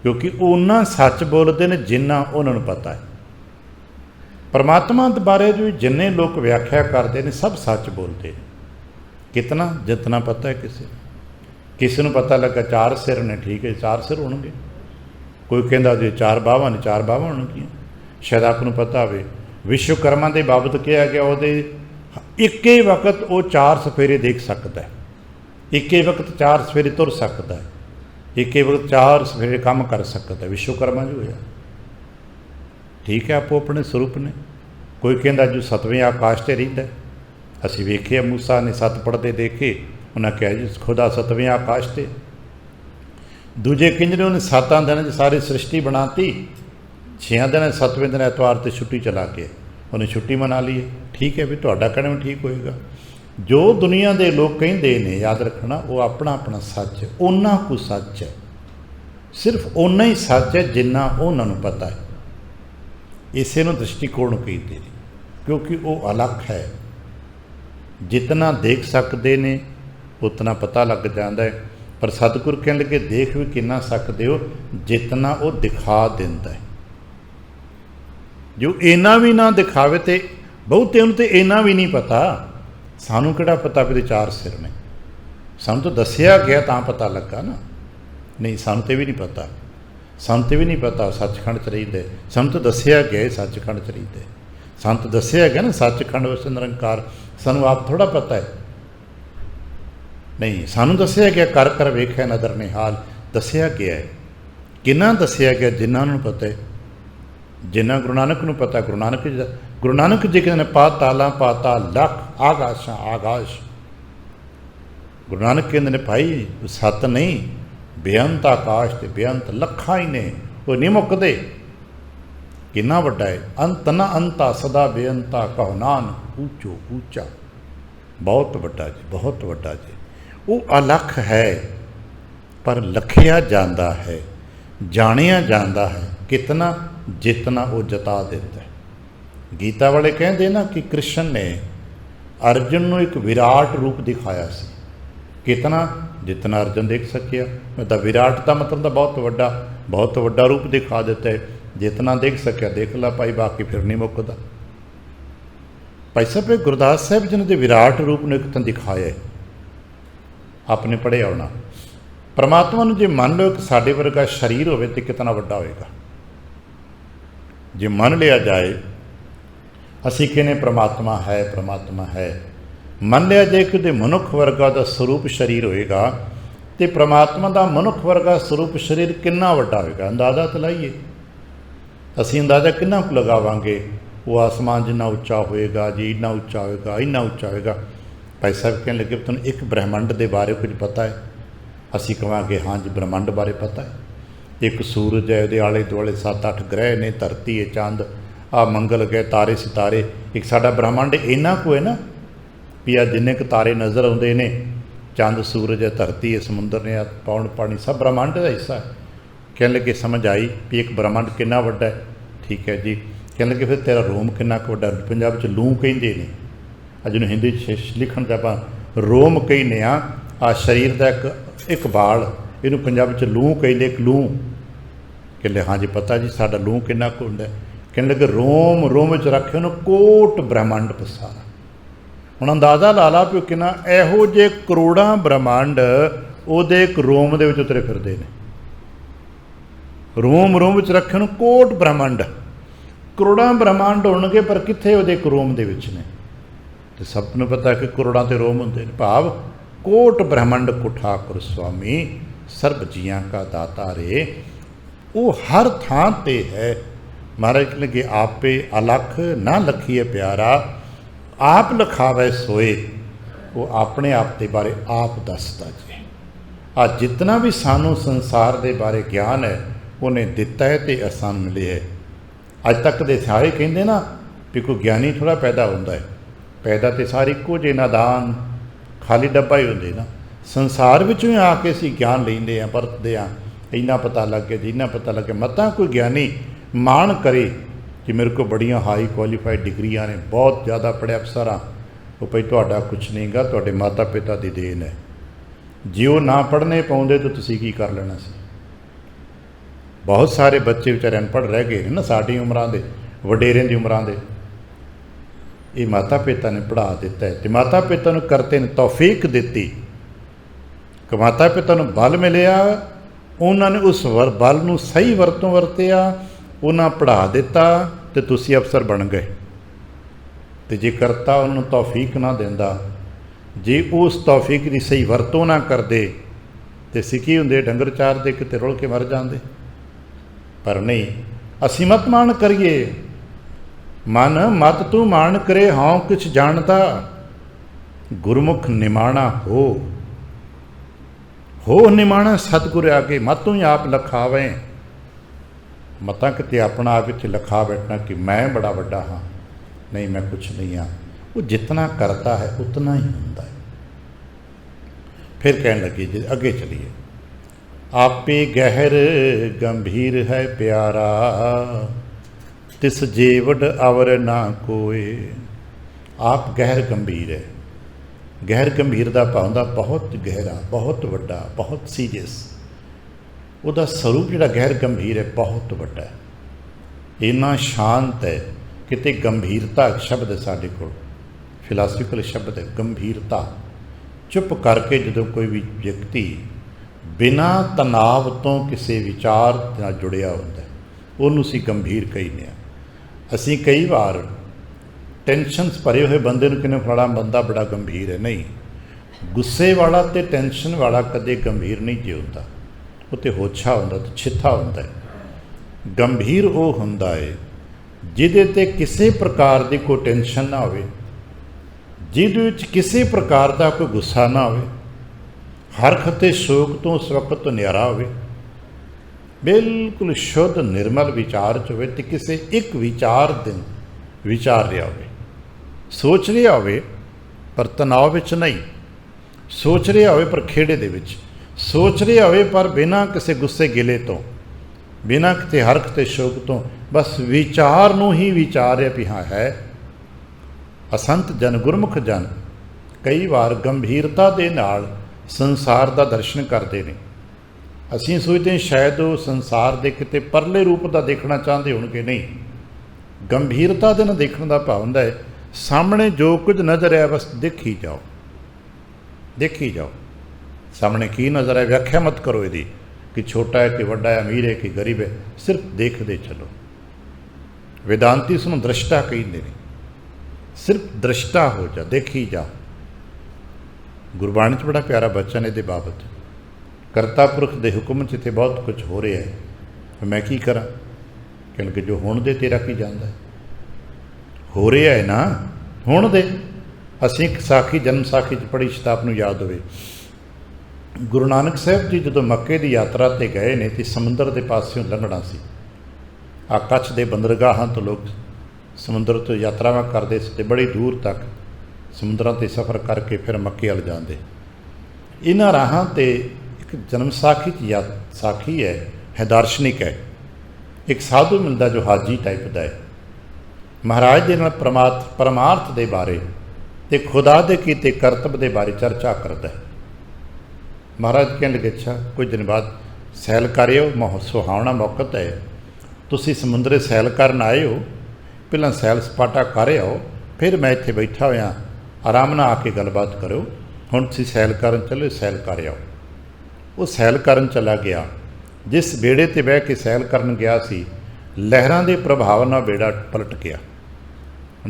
क्योंकि उन्ना सच बोलते हैं जिन्ना उन्होंने पता है। परमात्मा बारे जो जिन्ने लोग व्याख्या करते हैं सब सच बोलते हैं। कितना जितना पता है किसी को पता लगा 4 सिर ने, ठीक है 4 सिर होंगे। कोई कहता जी 4 बावां ने, 4 बावां होणगियां। शायद आपको पता हो विश्वकर्मा के बाबत कहा गया वो एक ही वक्त वो 4 सफेरे देख सकता है, एक ही वक्त 4 सफेरे तुर सकता है, एक ही वक्त 4 सफेरे काम कर सकता है। विश्वकर्मा जो है ठीक है आपो अपने स्वरूप ने। कोई कहता जो 7वें आकाश से रहिंदा, असीं वेखे मूसा ने 7 पड़दे देखे, उन्हें कहा जी खुदा 7वें आकाश से। दूजे किंजरे उन्हें 7 दिन सारी सृष्टि बनाती, 6 दिन 7वें दिन एतवार से छुट्टी चला के उन्हें छुट्टी मना ली है। ठीक है भी तुहाडा कहना भी ठीक होएगा। जो दुनिया के लोग कहते हैं याद रखना वो अपना अपना सच है, उन्ना को सच है, सिर्फ उन्ना ही सच है जिन्ना उन्होंने पता है। इसे नूं दृष्टिकोण कहते हैं, क्योंकि वो अलग है। जितना देख सकते ने उतना पता लग जाता है, पर सतगुर कह लगे देख भी कितना सकते हो जितना वो दिखा देता है। जो इना भी ना दिखावे तो बहुते उन्हें तो इना भी नहीं पता। सानू किहड़ा पता भी 4 सिर ने, सानू तो दसिया गया तो पता लगा ना। नहीं सानू तो भी नहीं पता, सानू तो भी नहीं पता सचखंड च रहिंदे, सानू तो दसिया गया सचखंड च रहिंदे, सानू तो दसिया गया ना सचखंड वस निरंकार। सानू आप थोड़ा पता है, नहीं सानू दसिया गया कर कर वेख्या नदर निहाल, दसिया गया है। किन्ना दसिया गया जिन्होंने पता है, जिन्ना गुरु नानक नूं पता। गुरु नानक जी कहते पाताला पाताल लख आकाशा आकाश। गुरु नानक कहते हैं भाई 7 नहीं बेअंत आकाश ते बेअंत लखा ही ने, वो नहीं मुकते। कितना वड्डा है, अंत न अंता सदा बेअंता कहो नानक ऊंचो ऊंचा। बहुत वड्डा जी, बहुत वड्डा जी। वो अलख है पर लखिया जाता है, जानिया जाता है कितना जितना वो जता देता है। गीता वाले कहते ना कि कृष्ण ने अर्जुन को एक विराट रूप दिखाया सी। कितना जितना अर्जुन देख सकिया, मतलब विराट का मतलब तो बहुत वड्डा रूप दिखा देता है। जितना देख सकिया देख ला भाई, बाकी फिर नहीं मुकदा। भाई साहब गुरदास साहब जी ने विराट रूप ने एक तो दिखाया है, आपने पढ़िया होना। परमात्मा ने जे मान लो कि साडे वर्गा शरीर होवे तो कितना वड्डा होएगा। जे मान लिया जाए असी कहने परमात्मा है, परमात्मा है, मन लिया जाए कि मनुख वर्गा का स्वरूप शरीर होएगा तो परमात्मा का मनुख वर्गा स्वरूप शरीर कितना वड्डा होएगा। अंदाज़ा तो लाइए, असी अंदाज़ा कितना को लगावांगे। वो आसमान जिन्ना उच्चा होएगा जी, इन्ना उच्चा होएगा, इन्ना उच्चा होएगा। भाई साहब कहने लगे तुम एक ब्रह्मंड के बारे कुछ पता है? असी कहांगे हाँ जी ब्रह्मंड बारे पता है। एक सूरज है, वो आले दुआले 7-8 ग्रह ने, धरती है, चंद आ मंगल गए, तारे सितारे। एक साडा ब्रह्मंड इन्ना को है ना भी आ जिन्ने क तारे नज़र आते हैं, चंद सूरज है, धरती है, समुद्र ने, पौन पानी सब ब्रह्मंड का हिस्सा है। कहने लगे समझ आई भी एक ब्रह्मंड कितना वड्डा है। ठीक है जी। कहने लगे फिर तेरा रोम कितना क वड्डा? पंजाब च लूं कहते हैं, अज नूं हिंदी लिखण च आपां रोम कहने आ शरीर का एक बाल, इनू पंजाब च लूं कहते, एक लूं। कहले हाँ जी पता जी साडा लूं कितना क हुंदा। कहने लगे रोम रोम च रखे उन्होंने कोट ब्रह्मंड पसारा। हुण अंदाज़ा ला ला भी कितना इहो जे करोड़ां ब्रह्मंड उहदे एक रोम दे विच उतरे फिरदे ने। रोम रोम विच रखे उन्होंने कोट ब्रह्मंड। ਕਰੋੜਾਂ ਬ੍ਰਹਮੰਡ ਹੋਣਗੇ ਪਰ ਕਿੱਥੇ ਉਹਦੇ ਇੱਕ ਰੋਮ ਦੇ ਵਿੱਚ ਨੇ। ਤੇ ਸਭ ਨੂੰ ਪਤਾ ਕਿ ਕਰੋੜਾਂ ਤੇ ਰੋਮ ਹੁੰਦੇ ਨੇ। ਭਾਵ ਕੋਟ ਬ੍ਰਹਮੰਡ ਕੁਠਾਕੁਰ ਸੁਆਮੀ ਸਰਬ ਜੀਆਂ ਕਾ ਦਾਤਾ ਰੇ। ਉਹ ਹਰ ਥਾਂ ਤੇ ਹੈ। ਮਹਾਰਾਜ ਕਹਿੰਦੇ ਆਪੇ ਅਲਖ ਨਾ ਲਖੀਏ ਪਿਆਰਾ, ਆਪ ਲਖਾਵੇ ਸੋਏ। ਉਹ ਆਪਣੇ ਆਪ ਦੇ ਬਾਰੇ ਆਪ ਦੱਸਦਾ ਜੀ। ਆ ਜਿਤਨਾ ਵੀ ਸਾਨੂੰ ਸੰਸਾਰ ਦੇ ਬਾਰੇ ਗਿਆਨ ਹੈ ਉਹਨੇ ਦਿੱਤਾ ਹੈ ਤੇ ਆਸਾਨ ਮਿਲੇ ਹੈ। ਅੱਜ ਤੱਕ ਦੇ ਸਾਰੇ ਕਹਿੰਦੇ ਨਾ ਵੀ ਕੋਈ ਗਿਆਨੀ ਥੋੜ੍ਹਾ ਪੈਦਾ ਹੁੰਦਾ ਹੈ। ਪੈਦਾ ਤੇ ਸਾਰੇ ਇੱਕੋ ਜਿਹੇ ਨਾਦਾਨ ਖਾਲੀ ਡੱਬਾ ਹੀ ਹੁੰਦੇ ਨਾ। ਸੰਸਾਰ ਵਿੱਚੋਂ ਹੀ ਆ ਕੇ ਅਸੀਂ ਗਿਆਨ ਲੈਂਦੇ ਹਾਂ, ਵਰਤਦੇ ਹਾਂ। ਇੰਨਾ ਪਤਾ ਲੱਗ ਗਿਆ ਜੀ, ਇੰਨਾ ਪਤਾ ਲੱਗ ਗਿਆ। ਮਤਾਂ ਕੋਈ ਗਿਆਨੀ ਮਾਣ ਕਰੇ ਕਿ ਮੇਰੇ ਕੋਲ ਬੜੀਆਂ ਹਾਈ ਕੁਆਲੀਫਾਈਡ ਡਿਗਰੀਆਂ ਨੇ, ਬਹੁਤ ਜ਼ਿਆਦਾ ਪੜ੍ਹਿਆ ਅਫਸਰ ਹਾਂ, ਉਹ ਭਈ ਤੁਹਾਡਾ ਕੁਛ ਨਹੀਂ ਗਾ, ਤੁਹਾਡੇ ਮਾਤਾ ਪਿਤਾ ਦੀ ਦੇਣ ਹੈ। ਜੇ ਉਹ ਨਾ ਪੜ੍ਹਨੇ ਪਾਉਂਦੇ ਤਾਂ ਤੁਸੀਂ ਕੀ ਕਰ ਲੈਣਾ ਸੀ। ਬਹੁਤ ਸਾਰੇ ਬੱਚੇ ਵਿਚਾਰੇ ਅਨਪੜ੍ਹ ਰਹਿ ਗਏ ਨੇ ਨਾ ਸਾਡੀ ਉਮਰਾਂ ਦੇ, ਵਡੇਰਿਆਂ ਦੀ ਉਮਰਾਂ ਦੇ। ਇਹ ਮਾਤਾ ਪਿਤਾ ਨੇ ਪੜ੍ਹਾ ਦਿੱਤਾ ਹੈ ਅਤੇ ਮਾਤਾ ਪਿਤਾ ਨੂੰ ਕਰਤੇ ਨੇ ਤੌਫੀਕ ਦਿੱਤੀ ਕਿ ਮਾਤਾ ਪਿਤਾ ਨੂੰ ਬਲ ਮਿਲਿਆ, ਉਹਨਾਂ ਨੇ ਉਸ ਬਲ ਨੂੰ ਸਹੀ ਵਰਤੋਂ ਵਰਤਿਆ, ਉਹਨਾਂ ਪੜ੍ਹਾ ਦਿੱਤਾ ਅਤੇ ਤੁਸੀਂ ਅਫਸਰ ਬਣ ਗਏ। ਅਤੇ ਜੇ ਕਰਤਾ ਉਹਨੂੰ ਤੌਫੀਕ ਨਾ ਦਿੰਦਾ, ਜੇ ਉਸ ਤੌਫੀਕ ਦੀ ਸਹੀ ਵਰਤੋਂ ਨਾ ਕਰਦੇ ਤੇ ਸਿੱਖੀ ਹੁੰਦੇ ਡੰਗਰ ਚਾਰਦੇ ਕਿਤੇ ਰੁਲ ਕੇ ਮਰ ਜਾਂਦੇ। ਪਰ ਨਹੀਂ, ਅਸੀਂ ਮਤ ਮਾਣ ਕਰੀਏ। ਮਨ ਮਤ ਤੂੰ ਮਾਣ ਕਰੇ ਹਾਂ ਕੁਛ ਜਾਣਦਾ, ਗੁਰਮੁਖ ਨਿਮਾਣਾ ਹੋ ਨਿਮਾਣਾ ਸਤਿਗੁਰ ਆਗੇ। ਮਤ ਤੂੰ ਹੀ ਆਪ ਲਖਾਵੇਂ। ਮਤਾਂ ਕਿਤੇ ਆਪਣਾ ਆਪ ਇੱਥੇ ਲਿਖਾ ਬੈਠਣਾ ਕਿ ਮੈਂ ਬੜਾ ਵੱਡਾ ਹਾਂ, ਨਹੀਂ ਮੈਂ ਕੁਛ ਨਹੀਂ ਹਾਂ। ਉਹ ਜਿਤਨਾ ਕਰਤਾ ਹੈ ਉਤਨਾ ਹੀ ਹੁੰਦਾ ਹੈ। ਫਿਰ ਕਹਿਣ ਲੱਗੇ ਜੀ ਅੱਗੇ ਚਲੀਏ। ਆਪੇ ਗਹਿਰ ਗੰਭੀਰ ਹੈ ਪਿਆਰਾ, ਤਿਸ ਜੀਵਡ ਅਵਰ ਨਾ ਕੋਏ। ਆਪ ਗਹਿਰ ਗੰਭੀਰ ਹੈ। ਗਹਿਰ ਗੰਭੀਰ ਦਾ ਭਾਵ ਹੁੰਦਾ ਬਹੁਤ ਗਹਿਰਾ, ਬਹੁਤ ਵੱਡਾ, ਬਹੁਤ ਸੀਰੀਅਸ। ਉਹਦਾ ਸਰੂਪ ਜਿਹੜਾ ਗਹਿਰ ਗੰਭੀਰ ਹੈ ਬਹੁਤ ਵੱਡਾ ਹੈ, ਇੰਨਾ ਸ਼ਾਂਤ ਹੈ। ਕਿਤੇ ਗੰਭੀਰਤਾ ਸ਼ਬਦ ਹੈ ਸਾਡੇ ਕੋਲ, ਫਿਲਾਸਫੀਕਲ ਸ਼ਬਦ ਹੈ ਗੰਭੀਰਤਾ। ਚੁੱਪ ਕਰਕੇ ਜਦੋਂ ਕੋਈ ਵੀ ਵਿਅਕਤੀ ਬਿਨਾਂ ਤਣਾਅ ਤੋਂ ਕਿਸੇ ਵਿਚਾਰ ਨਾਲ ਜੁੜਿਆ ਹੁੰਦਾ ਉਹਨੂੰ ਅਸੀਂ ਗੰਭੀਰ ਕਹਿੰਦੇ ਹਾਂ। ਅਸੀਂ ਕਈ ਵਾਰ ਟੈਨਸ਼ਨਸ ਭਰੇ ਹੋਏ ਬੰਦੇ ਨੂੰ ਕਹਿੰਦੇ ਫਲਾਣਾ ਬੰਦਾ ਬੜਾ ਗੰਭੀਰ ਹੈ। ਨਹੀਂ, ਗੁੱਸੇ ਵਾਲਾ ਅਤੇ ਟੈਨਸ਼ਨ ਵਾਲਾ ਕਦੇ ਗੰਭੀਰ ਨਹੀਂ ਜਿਉਂਦਾ, ਉਹ ਤਾਂ ਹੋਛਾ ਹੁੰਦਾ ਤੇ ਛਿੱਥਾ ਹੁੰਦਾ ਹੈ। ਗੰਭੀਰ ਉਹ ਹੁੰਦਾ ਹੈ ਜਿਹਦੇ 'ਤੇ ਕਿਸੇ ਪ੍ਰਕਾਰ ਦੀ ਕੋਈ ਟੈਨਸ਼ਨ ਨਾ ਹੋਵੇ, ਜਿਹਦੇ ਵਿੱਚ ਕਿਸੇ ਪ੍ਰਕਾਰ ਦਾ ਕੋਈ ਗੁੱਸਾ ਨਾ ਹੋਵੇ, ਹਰਖ ਅਤੇ ਸ਼ੋਕ ਤੋਂ ਉਸ ਵਕਤ ਨਿਆਰਾ ਹੋਵੇ, ਬਿਲਕੁਲ ਸ਼ੁੱਧ ਨਿਰਮਲ ਵਿਚਾਰ 'ਚ ਹੋਵੇ ਅਤੇ ਕਿਸੇ ਇੱਕ ਵਿਚਾਰ ਦਿਨ ਵਿਚਾਰ ਰਿਹਾ ਹੋਵੇ, ਸੋਚ ਰਿਹਾ ਹੋਵੇ ਪਰ ਤਣਾਅ ਵਿੱਚ ਨਹੀਂ, ਸੋਚ ਰਿਹਾ ਹੋਵੇ ਪਰ ਖੇੜੇ ਦੇ ਵਿੱਚ, ਸੋਚ ਰਿਹਾ ਹੋਵੇ ਪਰ ਬਿਨਾਂ ਕਿਸੇ ਗੁੱਸੇ ਗਿਲੇ ਤੋਂ, ਬਿਨਾਂ ਕਿਤੇ ਹਰਖ ਅਤੇ ਸ਼ੋਕ ਤੋਂ, ਬਸ ਵਿਚਾਰ ਨੂੰ ਹੀ ਵਿਚਾਰ ਰਿਹਾ ਵੀ ਹਾਂ ਹੈ। ਅਸੰਤ ਜਨ ਗੁਰਮੁਖ ਜਨ ਕਈ ਵਾਰ ਗੰਭੀਰਤਾ ਦੇ ਨਾਲ ਸੰਸਾਰ ਦਾ ਦਰਸ਼ਨ ਕਰਦੇ ਨੇ। ਅਸੀਂ ਸੋਚਦੇ ਹਾਂ ਸ਼ਾਇਦ ਉਹ ਸੰਸਾਰ ਦੇ ਕਿਤੇ ਪਰਲੇ ਰੂਪ ਦਾ ਦੇਖਣਾ ਚਾਹੁੰਦੇ ਹੋਣਗੇ। ਨਹੀਂ, ਗੰਭੀਰਤਾ ਦੇ ਨਾਲ ਦੇਖਣ ਦਾ ਭਾਵ ਹੁੰਦਾ ਹੈ ਸਾਹਮਣੇ ਜੋ ਕੁਝ ਨਜ਼ਰ ਆਇਆ ਬਸ ਦੇਖੀ ਜਾਓ, ਦੇਖੀ ਜਾਓ। ਸਾਹਮਣੇ ਕੀ ਨਜ਼ਰ ਆਇਆ ਵਿਆਖਿਆ ਮਤ ਕਰੋ ਇਹਦੀ ਕਿ ਛੋਟਾ ਹੈ ਕਿ ਵੱਡਾ ਹੈ, ਅਮੀਰ ਹੈ ਕਿ ਗਰੀਬ ਹੈ, ਸਿਰਫ ਦੇਖਦੇ ਚਲੋ। ਵੇਦਾਂਤੀ ਇਸ ਨੂੰ ਦ੍ਰਿਸ਼ਟਾ ਕਹਿੰਦੇ ਨੇ। ਸਿਰਫ ਦ੍ਰਿਸ਼ਟਾ ਹੋ ਜਾ, ਦੇਖੀ ਜਾ। ਗੁਰਬਾਣੀ 'ਚ ਬੜਾ ਪਿਆਰਾ ਬਚਨ ਇਹਦੇ ਬਾਬਤ, ਕਰਤਾ ਪੁਰਖ ਦੇ ਹੁਕਮ 'ਚ ਇੱਥੇ ਬਹੁਤ ਕੁਝ ਹੋ ਰਿਹਾ ਹੈ, ਮੈਂ ਕੀ ਕਰਾਂ। ਕਿਉਂਕਿ ਜੋ ਹੁਣ ਦੇ ਤੇਰਾ ਕੀ ਜਾਂਦਾ, ਹੋ ਰਿਹਾ ਹੈ ਨਾ ਹੁਣ ਦੇ। ਅਸੀਂ ਇੱਕ ਸਾਖੀ ਜਨਮ ਸਾਖੀ 'ਚ ਪੜ੍ਹੀ, ਸ਼ਤਾਬ ਨੂੰ ਯਾਦ ਹੋਵੇ। ਗੁਰੂ ਨਾਨਕ ਸਾਹਿਬ ਜੀ ਜਦੋਂ ਮੱਕੇ ਦੀ ਯਾਤਰਾ 'ਤੇ ਗਏ ਨੇ ਅਤੇ ਸਮੁੰਦਰ ਦੇ ਪਾਸਿਓਂ ਲੰਘਣਾ ਸੀ। ਆ ਕੱਛ ਦੇ ਬੰਦਰਗਾਹਾਂ ਤੋਂ ਲੋਕ ਸਮੁੰਦਰ ਤੋਂ ਯਾਤਰਾਵਾਂ ਕਰਦੇ ਸੀ ਅਤੇ ਬੜੀ ਦੂਰ ਤੱਕ ਸਮੁੰਦਰਾਂ 'ਤੇ ਸਫ਼ਰ ਕਰਕੇ ਫਿਰ ਮੱਕੇ ਵੱਲ ਜਾਂਦੇ। ਇਹਨਾਂ ਰਾਹਾਂ 'ਤੇ ਇੱਕ ਜਨਮ ਸਾਖੀ 'ਚ ਸਾਖੀ ਹੈ ਦਾਰਸ਼ਨਿਕ ਹੈ। ਇੱਕ ਸਾਧੂ ਮਿਲਦਾ ਜੋ ਹਾਜੀ ਟਾਈਪ ਦਾ ਹੈ, ਮਹਾਰਾਜ ਦੇ ਨਾਲ ਪਰਮਾਰਥ ਦੇ ਬਾਰੇ ਅਤੇ ਖੁਦਾ ਦੇ ਕੀਤੇ ਕਰਤੱਵ ਦੇ ਬਾਰੇ ਚਰਚਾ ਕਰਦਾ ਹੈ। ਮਹਾਰਾਜ ਕਹਿਣ ਲੱਗੇ ਅੱਛਾ ਕੁਝ ਦਿਨ ਬਾਅਦ ਸੈਲ ਕਰਿਓ, ਸੁਹਾਵਣਾ ਮੌਕਾ ਹੈ, ਤੁਸੀਂ ਸਮੁੰਦਰੇ ਸੈਲ ਕਰਨ ਆਏ ਹੋ, ਪਹਿਲਾਂ ਸੈਲ ਸਪਾਟਾ ਕਰ ਆਓ, ਫਿਰ ਮੈਂ ਇੱਥੇ ਬੈਠਾ ਹੋਇਆ, ਆਰਾਮ ਨਾਲ ਆ ਕੇ ਗੱਲਬਾਤ ਕਰੋ। ਹੁਣ ਤੁਸੀਂ ਸੈਲ ਕਰਨ ਚੱਲੋ, ਸੈਲ ਕਰ ਆਓ। ਉਹ ਸੈਲ ਕਰਨ ਚਲਾ ਗਿਆ। ਜਿਸ ਬੇੜੇ 'ਤੇ ਬਹਿ ਕੇ ਸੈਲ ਕਰਨ ਗਿਆ ਸੀ, लहरां दे प्रभाव नाल बेड़ा पलट गया।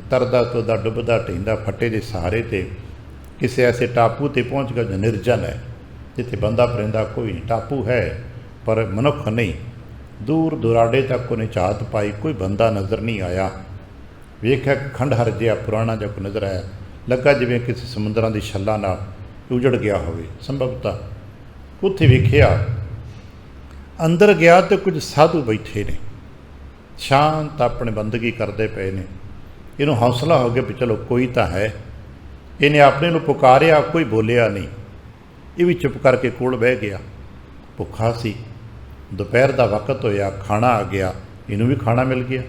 तरदा तुरदा डुबदा ढींदा फटे के सहारे ते किसी ऐसे टापू ते पहुँच गया जो निर्जन है, जिथे बंदा परिंदा कोई नहीं। टापू है पर मनुख नहीं। दूर दुराडे तक उन्हें चाहत पाई, कोई बंदा नज़र नहीं आया। वेख्या खंडहर जिहा पुराना जिहा नज़र आया, लगा जिवें किसी समुद्रां दी छल्लां नाल उजड़ गया होवे। संभवतः उत्थे वेख्या, अंदर गया तो कुछ साधु बैठे ने, शांत अपने बंदगी करते पे ने। इनू हौसला हो गया भी चलो कोई तो है। इन्हें अपने नूं पुकारिया, कोई बोलिया नहीं। ये भी चुप करके कोल बह गया। भुखा सी, दोपहर का वक्त होया, खाना आ गया, इनू भी खाना मिल गया।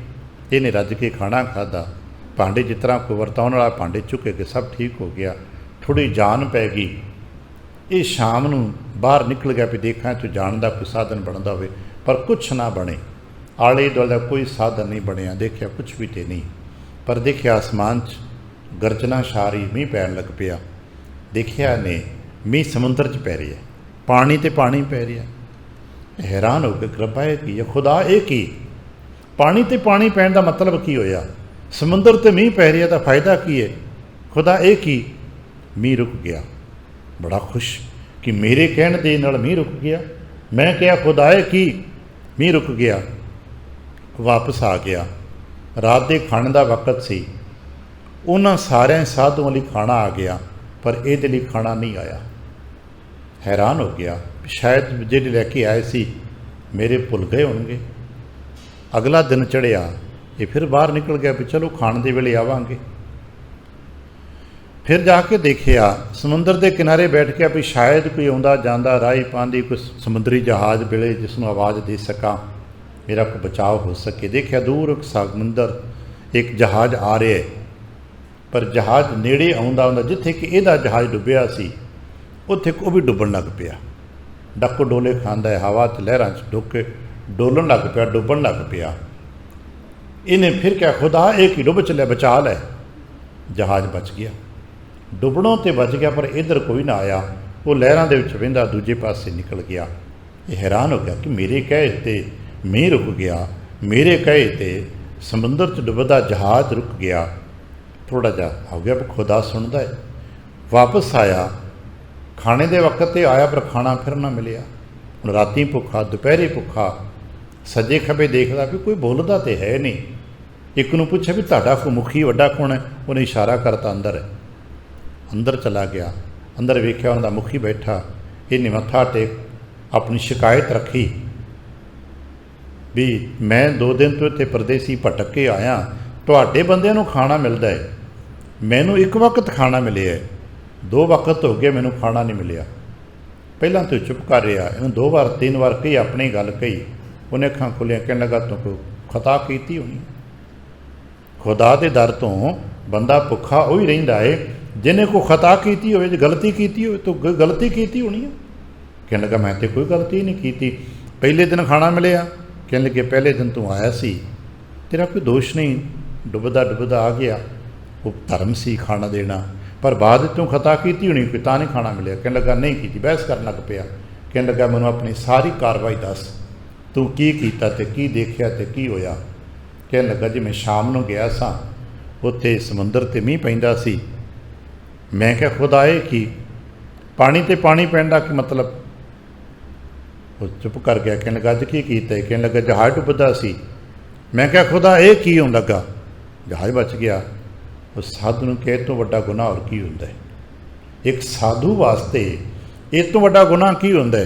इन्हें रज के खाना खादा, भांडे जिस तरह कोई वरताउण वाला भांडे चुके के सब ठीक हो गया। थोड़ी जान पै गई। ये शाम नूं बाहर निकल गया भी देखा तो जान का कोई साधन बनता हो, पर कुछ ना बने। आले दुआले कोई साधन नहीं बनया। देखिया कुछ भी तो नहीं, पर देखिया आसमान च गर्जना शारी मीह पैन लग पिया। देखिया ने मीह समुद्र च पै रही है, पानी तो पानी पै रहा है। हैरान हो गए, रब्बा ये की है, खुदा ये की, पानी तो पानी पैन का मतलब की होया, समुद्र तो मीह पै रही है तो फायदा की है, खुदा ये की। मीह रुक गया। बड़ा खुश कि मेरे कहण दे नाल मीह रुक गया। मैं क्या खुदा ये की, मीह रुक गया। वापस आ गया। रात के खाने का वक्त सी। उन्होंने सारे साधुओं लिए खाना आ गया, पर ये लिए खाना नहीं आया। हैरान हो गया, शायद ਜਿਹੜੇ लैके आए सी मेरे भुल गए होंगे। अगला दिन चढ़िया, ये फिर बाहर निकल गया भी चलो खाने के वेले आवांगे। फिर जाके देखिया समुद्र के किनारे बैठ के भी शायद कोई आंदा जांदा राही पांदी कोई समुद्री जहाज़ मिले जिसनों आवाज़ दे सका, मेरा कोई बचाव हो सके। देखिया दूर एक समुंदर एक जहाज़ आ रहा है, पर जहाज़ नेड़े आउंदा आउंदा जिथे कि इहदा जहाज़ डुबिया सी, उत्थे वो भी डुबन लग पिया। डक डोले खांदा है, हवा च लहरां च डुके डोलन लग पिया, डुबन लग पिया। इन्हें फिर क्या, खुदा एक ही डुब चलिया, बचा लै। जहाज़ बच गया, डुबणों तो बच गया, पर इधर कोई ना आया। वो लहरां दे विच वहिंदा दूजे पासे निकल गया। ये हैरान हो गया कि मेरे कहे ते मीह रुक गया, मेरे कहे ते समुंदर च डुबदा जहाज़ रुक गया। थोड़ा जा हो गया, पर खुदा सुनता है। वापस आया, खाने के वक्त तो आया, पर खाना फिर ना मिलिया। हुण राती भुखा, दोपहरे भुखा, सज्जे खब्बे देखदा भी कोई बोलदा तो है नहीं। एक नूं पुछया भी तुहाडा कोई मुखी वड्डा कौन है, उन्हें इशारा करता अंदर है। अंदर चला गया। अंदर वेख्या उन्हां दा मुखी बैठा। इन्हें मत्था टेक अपनी शिकायत रखी भी मैं 2 दिन तो इत्थे परदेसी भटक के आया, तुहाडे बंदिਆਂ ਨੂੰ खाना मिलता है, मैनू एक वक्त खाना मिले है, 2 वक्त हो गए मैनू खाना नहीं मिलिया। पहला तो चुप कर रहा, इन्होंने 2 बार 3 बार कही, अपनी गल कही। उन्हें अखां खुलिया, कहने लगा तू कोई खता की होनी। खुदा के दर तो बंदा भुखा उ रहिंदा है जिन्हें कोई खता की हो, गलती की हो तो गलती की होनी है। कहने लगा मैं तो कोई गलती नहीं की। पहले दिन खाना मिलिया, कहने लगे पहले दिन तू आया सी, तेरा कोई दोष नहीं, डुबदा डुबदा आ गया, वो धर्म सी खाना देना, पर बाद तू खता की होनी, कोई तां नहीं खाना मिलिया। कहने लगा नहीं की, बहस करन लग पिया। कहने लगा मैनू अपनी सारी कार्रवाई दस, तू की कीता ते की देखिया ते की होया। कहने लगा जी मैं शाम नूं गया सा, उत्थे समुंदर ते मीह पैंदा सी। मैं क्या खुदा ये की, पानी ते पानी पैण दा की मतलब। वो चुप कर गया। कहने लगा अज की कीता है? कहने लगा जहाज़ डुबदा सी। मैं क्या खुदा ये की होण लगा, जहाज़ बच गया। उस साधु नूं कहे तो वड्डा गुनाह होर की हुंदा है? एक साधु वास्ते इस तो वड्डा गुनाह की हुंदा है?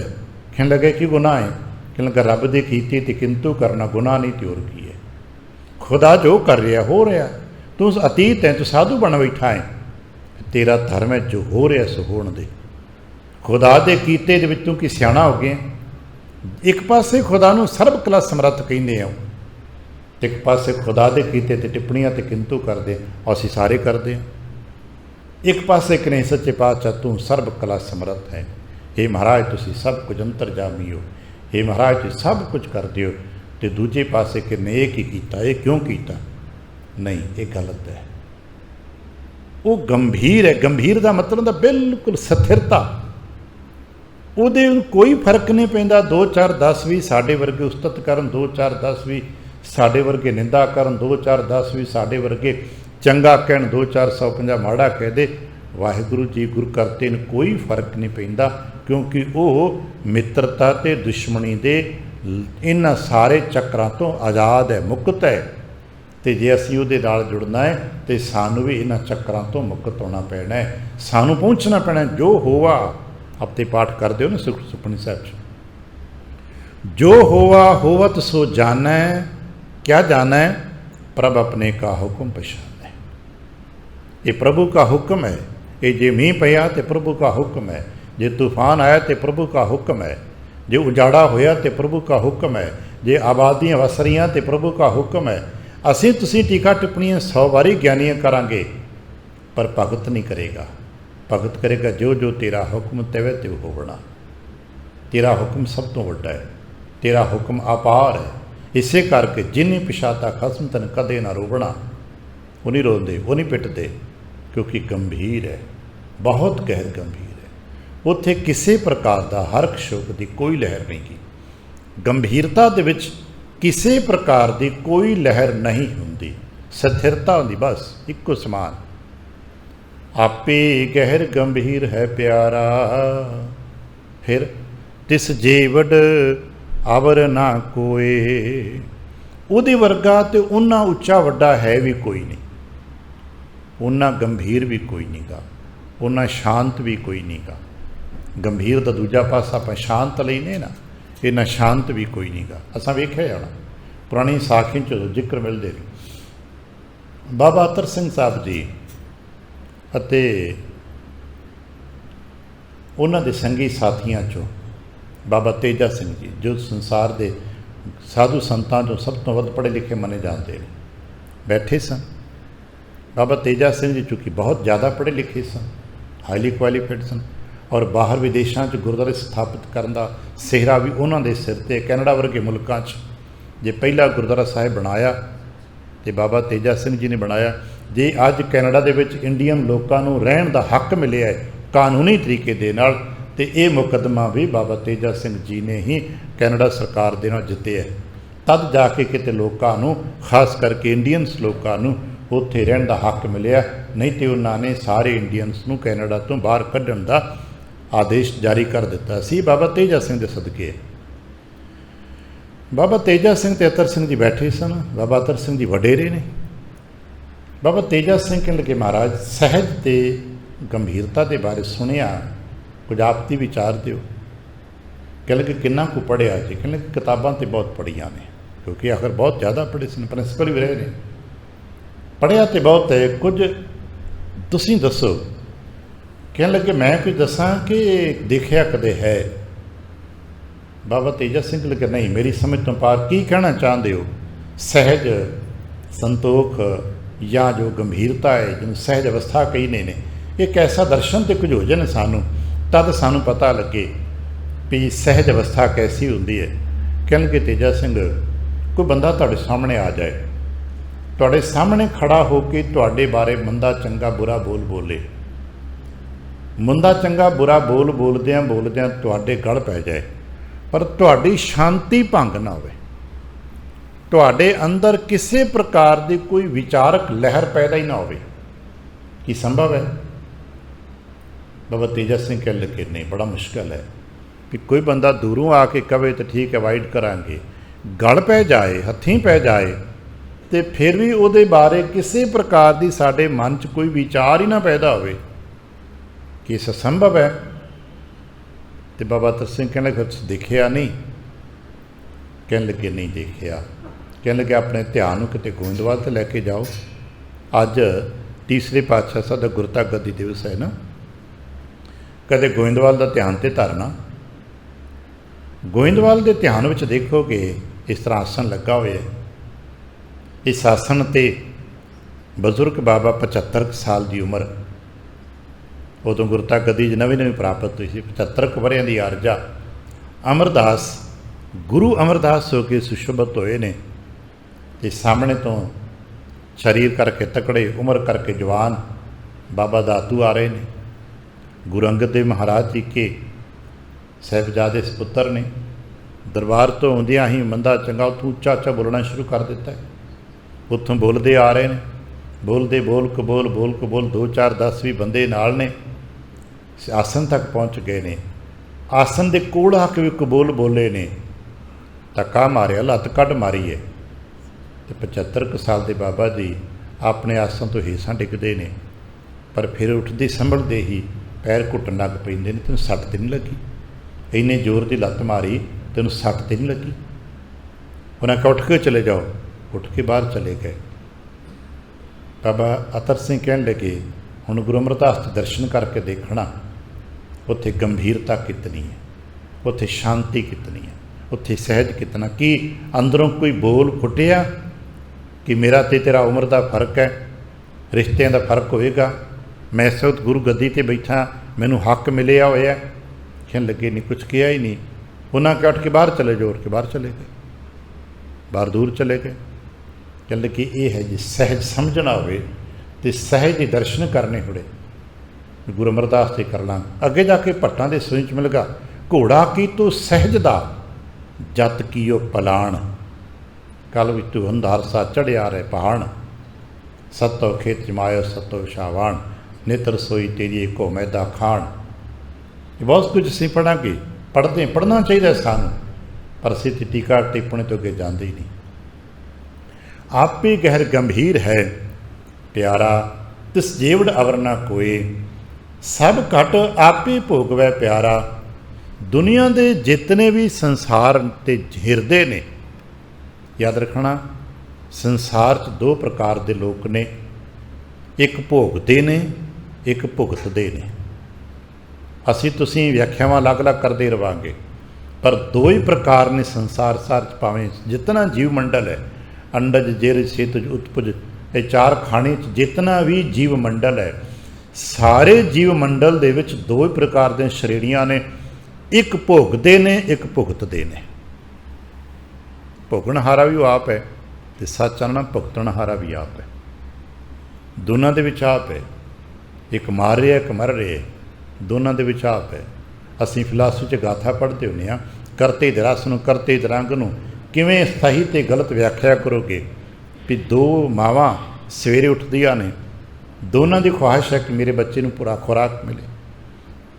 कहने लगे की गुनाह है? कहने लगा रब दी कीती ते किंतु करना गुनाह नहीं ते होर की है। खुदा जो कर रहा हो रहा, तू अतीत है, तू साधु बन बैठा है, तेरा धर्म है जो हो रहा सो होण दे। खुदा दे कीते दे विच तू की सियाणा हो गया। एक पासे खुदा नूं सर्व कला समर्थ कहंदे आ, एक पासे खुदा दे कीते ते टिप्पणियां ते किंतु करदे, असीं सारे करदे आ। एक पासे कने सच्चे पातशाह तू सर्व कला समर्थ है, हे महाराज तुसीं सब कुछ अंतरजामी हो, हे महाराज तुसीं सब कुछ करदे हो। ते दूजे पासे किने ये की कीता, ये क्यों कीता? नहीं, ये गलत है। वो गंभीर है। गंभीर का मतलब होंदा बिल्कुल स्थिरता। ਉਹਦੇ कोई फर्क नहीं पैंदा 2 4 10 20 साढ़े वर्गे उस्तत करन 2 4 10 20 साडे वर्गे निंदा करन 2-4-10 भी साडे वर्गे चंगा कहन 2-4-150 माड़ा कह दे, वाहिगुरू जी गुर करते न कोई फर्क नहीं पैंदा, क्योंकि वह मित्रता ते दुश्मनी दे इन्हां सारे चक्रां तो आज़ाद है, मुक्त है। तो जे असीं उहदे नाल जुड़ना है तो सानू भी इन्हां चक्रां तो मुक्त होना पैना है, सानू पहुँचना पैना। जो होवा अपने पाठ कर दिओ ना सुखमनी साहिब च, जो होवा होवत सो जाना है। क्या जाना है? प्रभ अपने का हुक्म पछाना है। ये प्रभु का हुक्म है। ये जे मींह पिया तो प्रभु का हुक्म है, जे तूफान आया तो प्रभु का हुक्म है, जे उजाड़ा होया तो प्रभु का हुक्म है, जे आबादियाँ वस रहीआं तो प्रभु का हुक्म है। असीं तुसीं टीका टिप्पणियां 100 वारी ज्ञानियां करांगे, पर भगत नहीं करेगा। भगत करेगा जो जो तेरा हुक्म तेवे त्यों होवना। तेरा हुक्म सब तो वड्डा है, तेरा हुक्म अपार है। इसे करके जिन्हें पिछाता खसम तन कदे ना रोवना। वो नहीं रोंदे, वो नहीं पिटते, क्योंकि गंभीर है, बहुत गहर गंभीर है। उत्थे किसी प्रकार का हरख शोक की कोई लहर नहीं की। गंभीरता दे विच किसी प्रकार की कोई लहर नहीं हुंदी, स्थिरता हुंदी, बस इक्को समान। आपे गहर गंभीर है प्यारा, फिर तिस जेवड अवर ना कोए। उहदे वर्गा तो उन्ना उच्चा वड्डा है भी कोई नहीं, उन्ना गंभीर भी कोई नहीं गा, उन्ना शांत भी कोई नहीं गा। गंभीर का दूजा पासा आप शांत लईने ना, इन्ना शांत भी कोई नहीं गा। असां वेख्या जाना पुरानी साखी च जिक्र मिलते हैं। बाबा अतर सिंह साहब जी ਅਤੇ ਉਹਨਾਂ ਦੇ ਸੰਗੀ ਸਾਥੀਆਂ ਚੋਂ बाबा तेजा सिंह जी, जो संसार के साधु संतां चों सब तो वध पढ़े लिखे मने जाते हैं, बैठे सन। बाबा तेजा सिंह जी चूँकि बहुत ज़्यादा पढ़े लिखे सन, हाईली क्वालीफाइड सन, और बाहर विदेशों च गुरुद्वारे स्थापित करने का सेहरा भी उन्होंने सिर ते। कैनेडा वर्गे मुल्कों जे पहला गुरुद्वारा साहिब बनाया तो बाबा तेजा सिंह जी ने बनाया। जे अज कैनेडा दे विच इंडियन लोगों को रहन का हक मिले है कानूनी तरीके दे नाल, तो ये मुकदमा भी बाबा तेजा सिंह जी ने ही कैनेडा सरकार दे नाल जिते है। तद जाके किते लोगों को, खास करके इंडियंस लोगों को उत्थे रहन का हक मिले, नहीं तो उन्होंने सारे इंडियंस को कैनेडा तो बाहर कढ़न का आदेश जारी कर दिता सी बाबा तेजा सिंह के सदके। बाबा तेजा सिंह ते अतर सिंह जी बैठे सन। बाबा अतर सिंह जी वडेरे ने। बाबा तेजा सिंह कहने लगे, महाराज सहज ते गंभीरता के बारे सुनिया, कुछ आपती विचार दिओ। कह लगे किन्ना को पढ़िया जी? कहने लगे किताबां तो बहुत पढ़िया ने, क्योंकि आखिर बहुत ज़्यादा पढ़े सन, प्रिंसिपल भी रहे ने, पढ़िया तो बहुत है, कुछ तुसीं दसो। कहने लगे मैं कुछ दसा कि देखिया कदे है? बाबा तेजा सिंह लगे नहीं, मेरी समझ तो पार, की कहना चाहते हो? सहज संतोख या जो गंभीरता है, जिन्हें सहज अवस्था कही ने, एक ऐसा दर्शन तो कुछ हो जाए सानू, तद सानू पता लगे भी सहज अवस्था कैसी होंदी है। कहने लगे तेजा सिंह, कोई बंदा तुहाडे सामने आ जाए, तुहाडे सामने खड़ा होके तुहाडे बारे मंदा चंगा बुरा बोल बोले, मंदा चंगा बुरा बोल बोलदियां बोलदियां तुहाडे गल पै जाए, पर तुहाडी शांति भंग ना होवे, तुहाडे अंदर किसी प्रकार की कोई विचारक लहर पैदा ही ना होवे, की संभव है? बाबा तेजा सिंह कह लगे नहीं, बड़ा मुश्किल है कि कोई बंदा दूरों आके कहे तो ठीक अवॉइड करांगे, गल पै जाए, हथीं पै जाए, तो फिर भी उहदे बारे किसी प्रकार की साडे मन च कोई विचार ही ना पैदा होवे कि इस संभव है। तो बाबा अतर सिंह कहने लगे देखिया नहीं? कहने लगे नहीं देखिया। कहने लगे अपने ध्यान को किते गोविंदवाल तो लैके जाओ, अज तीसरे पातशाह साहब का गुरता गद्दी दिवस है ना, कदे गोविंदवाल का ध्यान तो धरना। गोविंदवाल के ध्यान में देखोगे इस तरह आसन लगा हुआ है। इस आसन ते बजुर्ग बाबा 75 साल की उम्र, उदों गुरता गद्दी नवीं नवीं प्राप्त हुई सी, 75 वरियां की आरजा। अमरदास गुरु अमरदास हो के सुशोभित होए ने, ते सामने तो शरीर करके तकड़े, उम्र करके जवान बाबा दातू आ रहे हैं। गुरु अंगद देव महाराज जी के साहिबजादे सपुत्र ने, दरबार तो आउंदियां ही मंदा चंगा उत्थों उच्चा उच्चा बोलना शुरू कर दिता है। उत्थों बोलते आ रहे हैं, बोलते बोल कबोल बोल कबोल, 2 4 10 भी बंदे नाल ने, आसन तक पहुँच गए ने। आसन के कोल आके भी कबोल बोले ने, धक्का मारिया, लत्त कढ़ मारी है। तो 75 साल के बाबा जी अपने आसन तो हेसां डिगदे ने, पर फिर उठते संभलते ही पैर घुटन लग पैंदे ने। तैनूं सट तो नहीं लगी? इन्ने जोर की लत्त मारी, तैनूं सट तो नहीं लगी? उन्हें कहा उठ के चले जाओ। उठ के बाहर चले गए। बाबा अतर सिंह कहन लगे, हुण गुरु अमरदास दे दर्शन करके देखना उत्थे गंभीरता कितनी है, उत्थे शांति कितनी है, उत्थे सहज कितना। कि अंदरों कोई बोल फुटिया कि मेरा ते तेरा उम्र का फर्क है, रिश्तिਆਂ का फर्क होएगा, मैं इस वक्त गुरु गद्दी ते बैठा, मैनू हक मिलिया होया। कहन लगे नहीं, कुछ किया ही नहीं। उन्हें कहा उठ के बाहर चले जाओ। उठ के बाहर चले गए, बाहर दूर चले गए। कहन लगे ये है जी सहज समझना होवे ते सहज ही दर्शन करने होड़े गुरु अमरदास से कर लां। अगे जाके भट्टां दे सूई च मिल गा, घोड़ा की तू सहजदा जत कीओ पलाण, कल भी तू अंधार सा चढ़िया रहे पहाड़, सतो खेत जमायो सतो शावाण, नेत्र सोई तेरी को मैदा खाण। ये बहुत कुछ असीं पढ़ांगे, पढ़ना चाहिए सानू, पर असीं टीका टिप्पणी तो अगे जाते ही नहीं। आपे गहर गंभीर है प्यारा, तिस जेवड़ अवर ना कोई, सब घट आपे भोगवै प्यारा। दुनिया के जितने भी संसार ते हिरदे ने, याद रखना संसार च 2 प्रकार के लोग ने, एक भोगते ने, एक भुगतते ने। असी तुसी व्याख्यावां अलग अलग करते रहांगे, पर 2 ही प्रकार ने संसार सार च। भावें जितना जीव मंडल है, अंडज जेर सेतुज उत्पुज, ये 4 खाने च जितना भी जीव मंडल है, सारे जीव मंडल दे विच 2 ही प्रकार दे श्रेणियां ने, एक भोगते ने, एक भुगतते ने। भोगणहारा भी आप है तो सच आना भुगतणहारा भी आप है, दोनों के विच आप है। एक मार रहा एक मर रहा, दोनों के विच आप है। असीं फिलासफी च गाथा पढ़ते होंगे हाँ, करते दरस नूं करते दरंग नूं किवें सही ते गलत व्याख्या करोगे भी 2 मावां सवेरे उठदियां ने, दोनों की ख्वाहिश है कि मेरे बच्चे नूं पूरा खुराक मिले,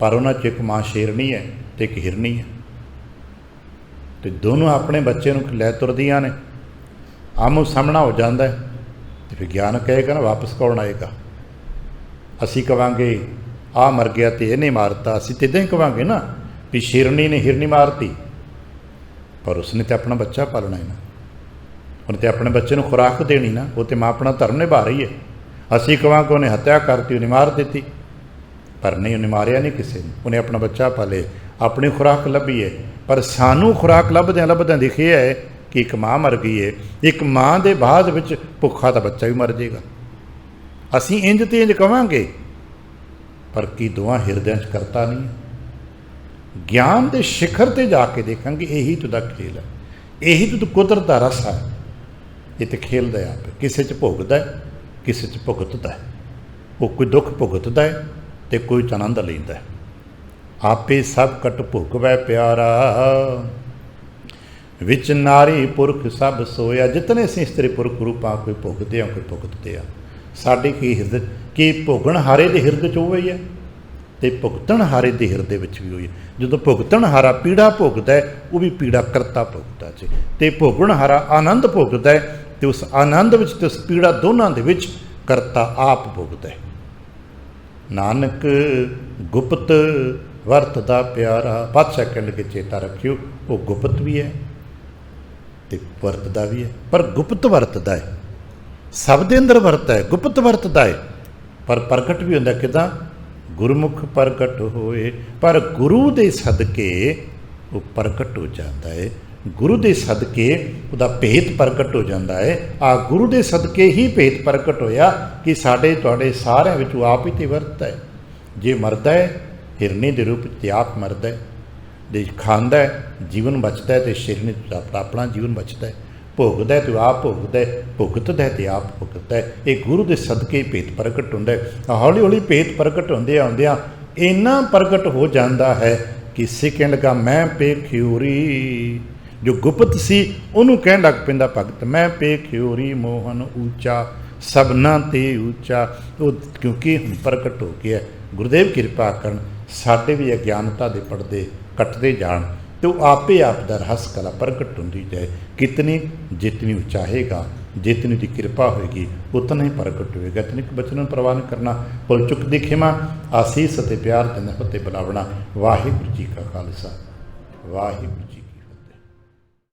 पर उन्हां च एक मां शेरनी है तो एक हिरनी है, तो दोनों अपने बच्चे नूं लै तुरदियां ने। आमो सामना हो जाता है तो फिर ज्ञान कहेगा ना वापस कौन आएगा। असी कहांगे आ मर गया तो इहने मारता, असी तो इदां ही कहांगे ना भी शेरनी ने हिरनी मारती, पर उसने तो अपना बच्चा पालना है ना, उन्हें तो अपने बच्चे को खुराक देनी ना, वो तो माँ अपना धर्म निभा रही है। असी कहांगे उन्हें हत्या करती, उन्हें मार दी, पर नहीं, उन्हें मारिया नहीं किसी ने, उन्हें अपना बच्चा पाले, अपनी खुराक लभी है। पर सानू खुराक लभद्या लभद्या दिखे है कि एक माँ मर गई है, एक माँ के बाद विच भुखा तो बच्चा भी मर जाएगा। असी इंज तो इंज कहांगे, पर की 2 हिरदियां च करता नहीं है। ज्ञान के शिखर ते जाके देखेंगे यही तुदा खेल है, यही तो कुदरत का रस है। ये तो खेलता है आप, किसी च भुगता है, किसी च भुगतता है। वो कोई दुख भुगतता है तो कोई आनंद लेंदा है। आपे सब कट भुगवै प्यारा, विच नारी पुरख सब सोया। जितने असीं स्त्री पुरख रूपां कोई भुगते हैं, कोई भुगतते हैं। साडी की हिरद कि भुगणहारे दे हिरद च उही है ते भुगतणहारे दे हिरदे विच भी उही है। जदों भुगतणहारा पीड़ा भोगदा है, वो भी पीड़ा करता भोगदा जी, ते भोगणहारा आनंद भोगदा है ते उस आनंद विच ते उस पीड़ा दोनां दे विच करता आप भोगदा है। नानक गुप्त वरतदा प्यारा। पातशाह कहण लगे चेता रखियो, वो गुप्त भी है ते वरतदा भी है, पर गुप्त वरतदा है, सब दे अंदर वरतदा है, गुप्त वरतदा है, पर प्रगट भी होंदा किदां? गुरमुख प्रगट होए, पर गुरु दे सदके वो प्रगट हो जाता है। गुरु दे सदके उहदा भेत प्रगट हो जाता है। आ गुरु दे सदके ही भेत प्रगट होया कि साडे तुहाडे सारिਆਂ ਵਿੱਚ आप ही ते वरतदा है। जे मरदा है हिरनी के रूप ते आप मरदा है, जे खांदा है जीवन बचता है तो शेरनी अपना जीवन बचता है, भोगदा है तो आप भोगदा है, भुगतदा है तो आप भुगतदा है। ये गुरु के सदके भेत प्रगट होंदा है। हौली हौली भेत प्रगट होंदे आउंदियां इन्ना प्रगट हो जाता है कि सिकण लगा मैं पेखियूरी ਜੋ ਗੁਪਤ ਸੀ ਉਹਨੂੰ ਕਹਿਣ ਲੱਗ ਪੈਂਦਾ ਭਗਤ, ਮੈਂ ਪੇਖਿਓਰੀ ਮੋਹਨ ਊਚਾ ਸਭਨਾ ਤੇ ਊਚਾ। ਉਹ ਕਿਉਂਕਿ ਹੁਣ ਪ੍ਰਗਟ ਹੋ ਗਿਆ, ਗੁਰਦੇਵ ਕਿਰਪਾ ਕਰਨ ਸਾਡੇ ਵੀ ਅਗਿਆਨਤਾ ਦੇ ਪਰਦੇ ਕੱਟਦੇ ਜਾਣ ਤੇ ਉਹ ਆਪੇ ਆਪ ਦਾ ਰਹੱਸ ਕਲਾ ਪ੍ਰਗਟ ਹੁੰਦੀ ਜਾਏ। ਕਿਤਨੀ ਜਿਤਨੀ ਚਾਹੇਗਾ, ਜਿਤਨੀ ਦੀ ਕਿਰਪਾ ਹੋਏਗੀ ਉਤਨਾ ਹੀ ਪ੍ਰਗਟ ਹੋਏਗਾ। ਤਨਿਕ ਬਚਨ ਨੂੰ ਪ੍ਰਵਾਨ ਕਰਨਾ, ਭੁੱਲ ਚੁੱਕ ਦੀ ਖਿਮਾ, ਆਸੀਸ ਅਤੇ ਪਿਆਰ ਦੇ ਫਤਿਹ ਬੁਲਾਵਣਾ। ਵਾਹਿਗੁਰੂ ਜੀ ਕਾ ਖਾਲਸਾ, ਵਾਹਿਗੁਰੂ ਜੀ।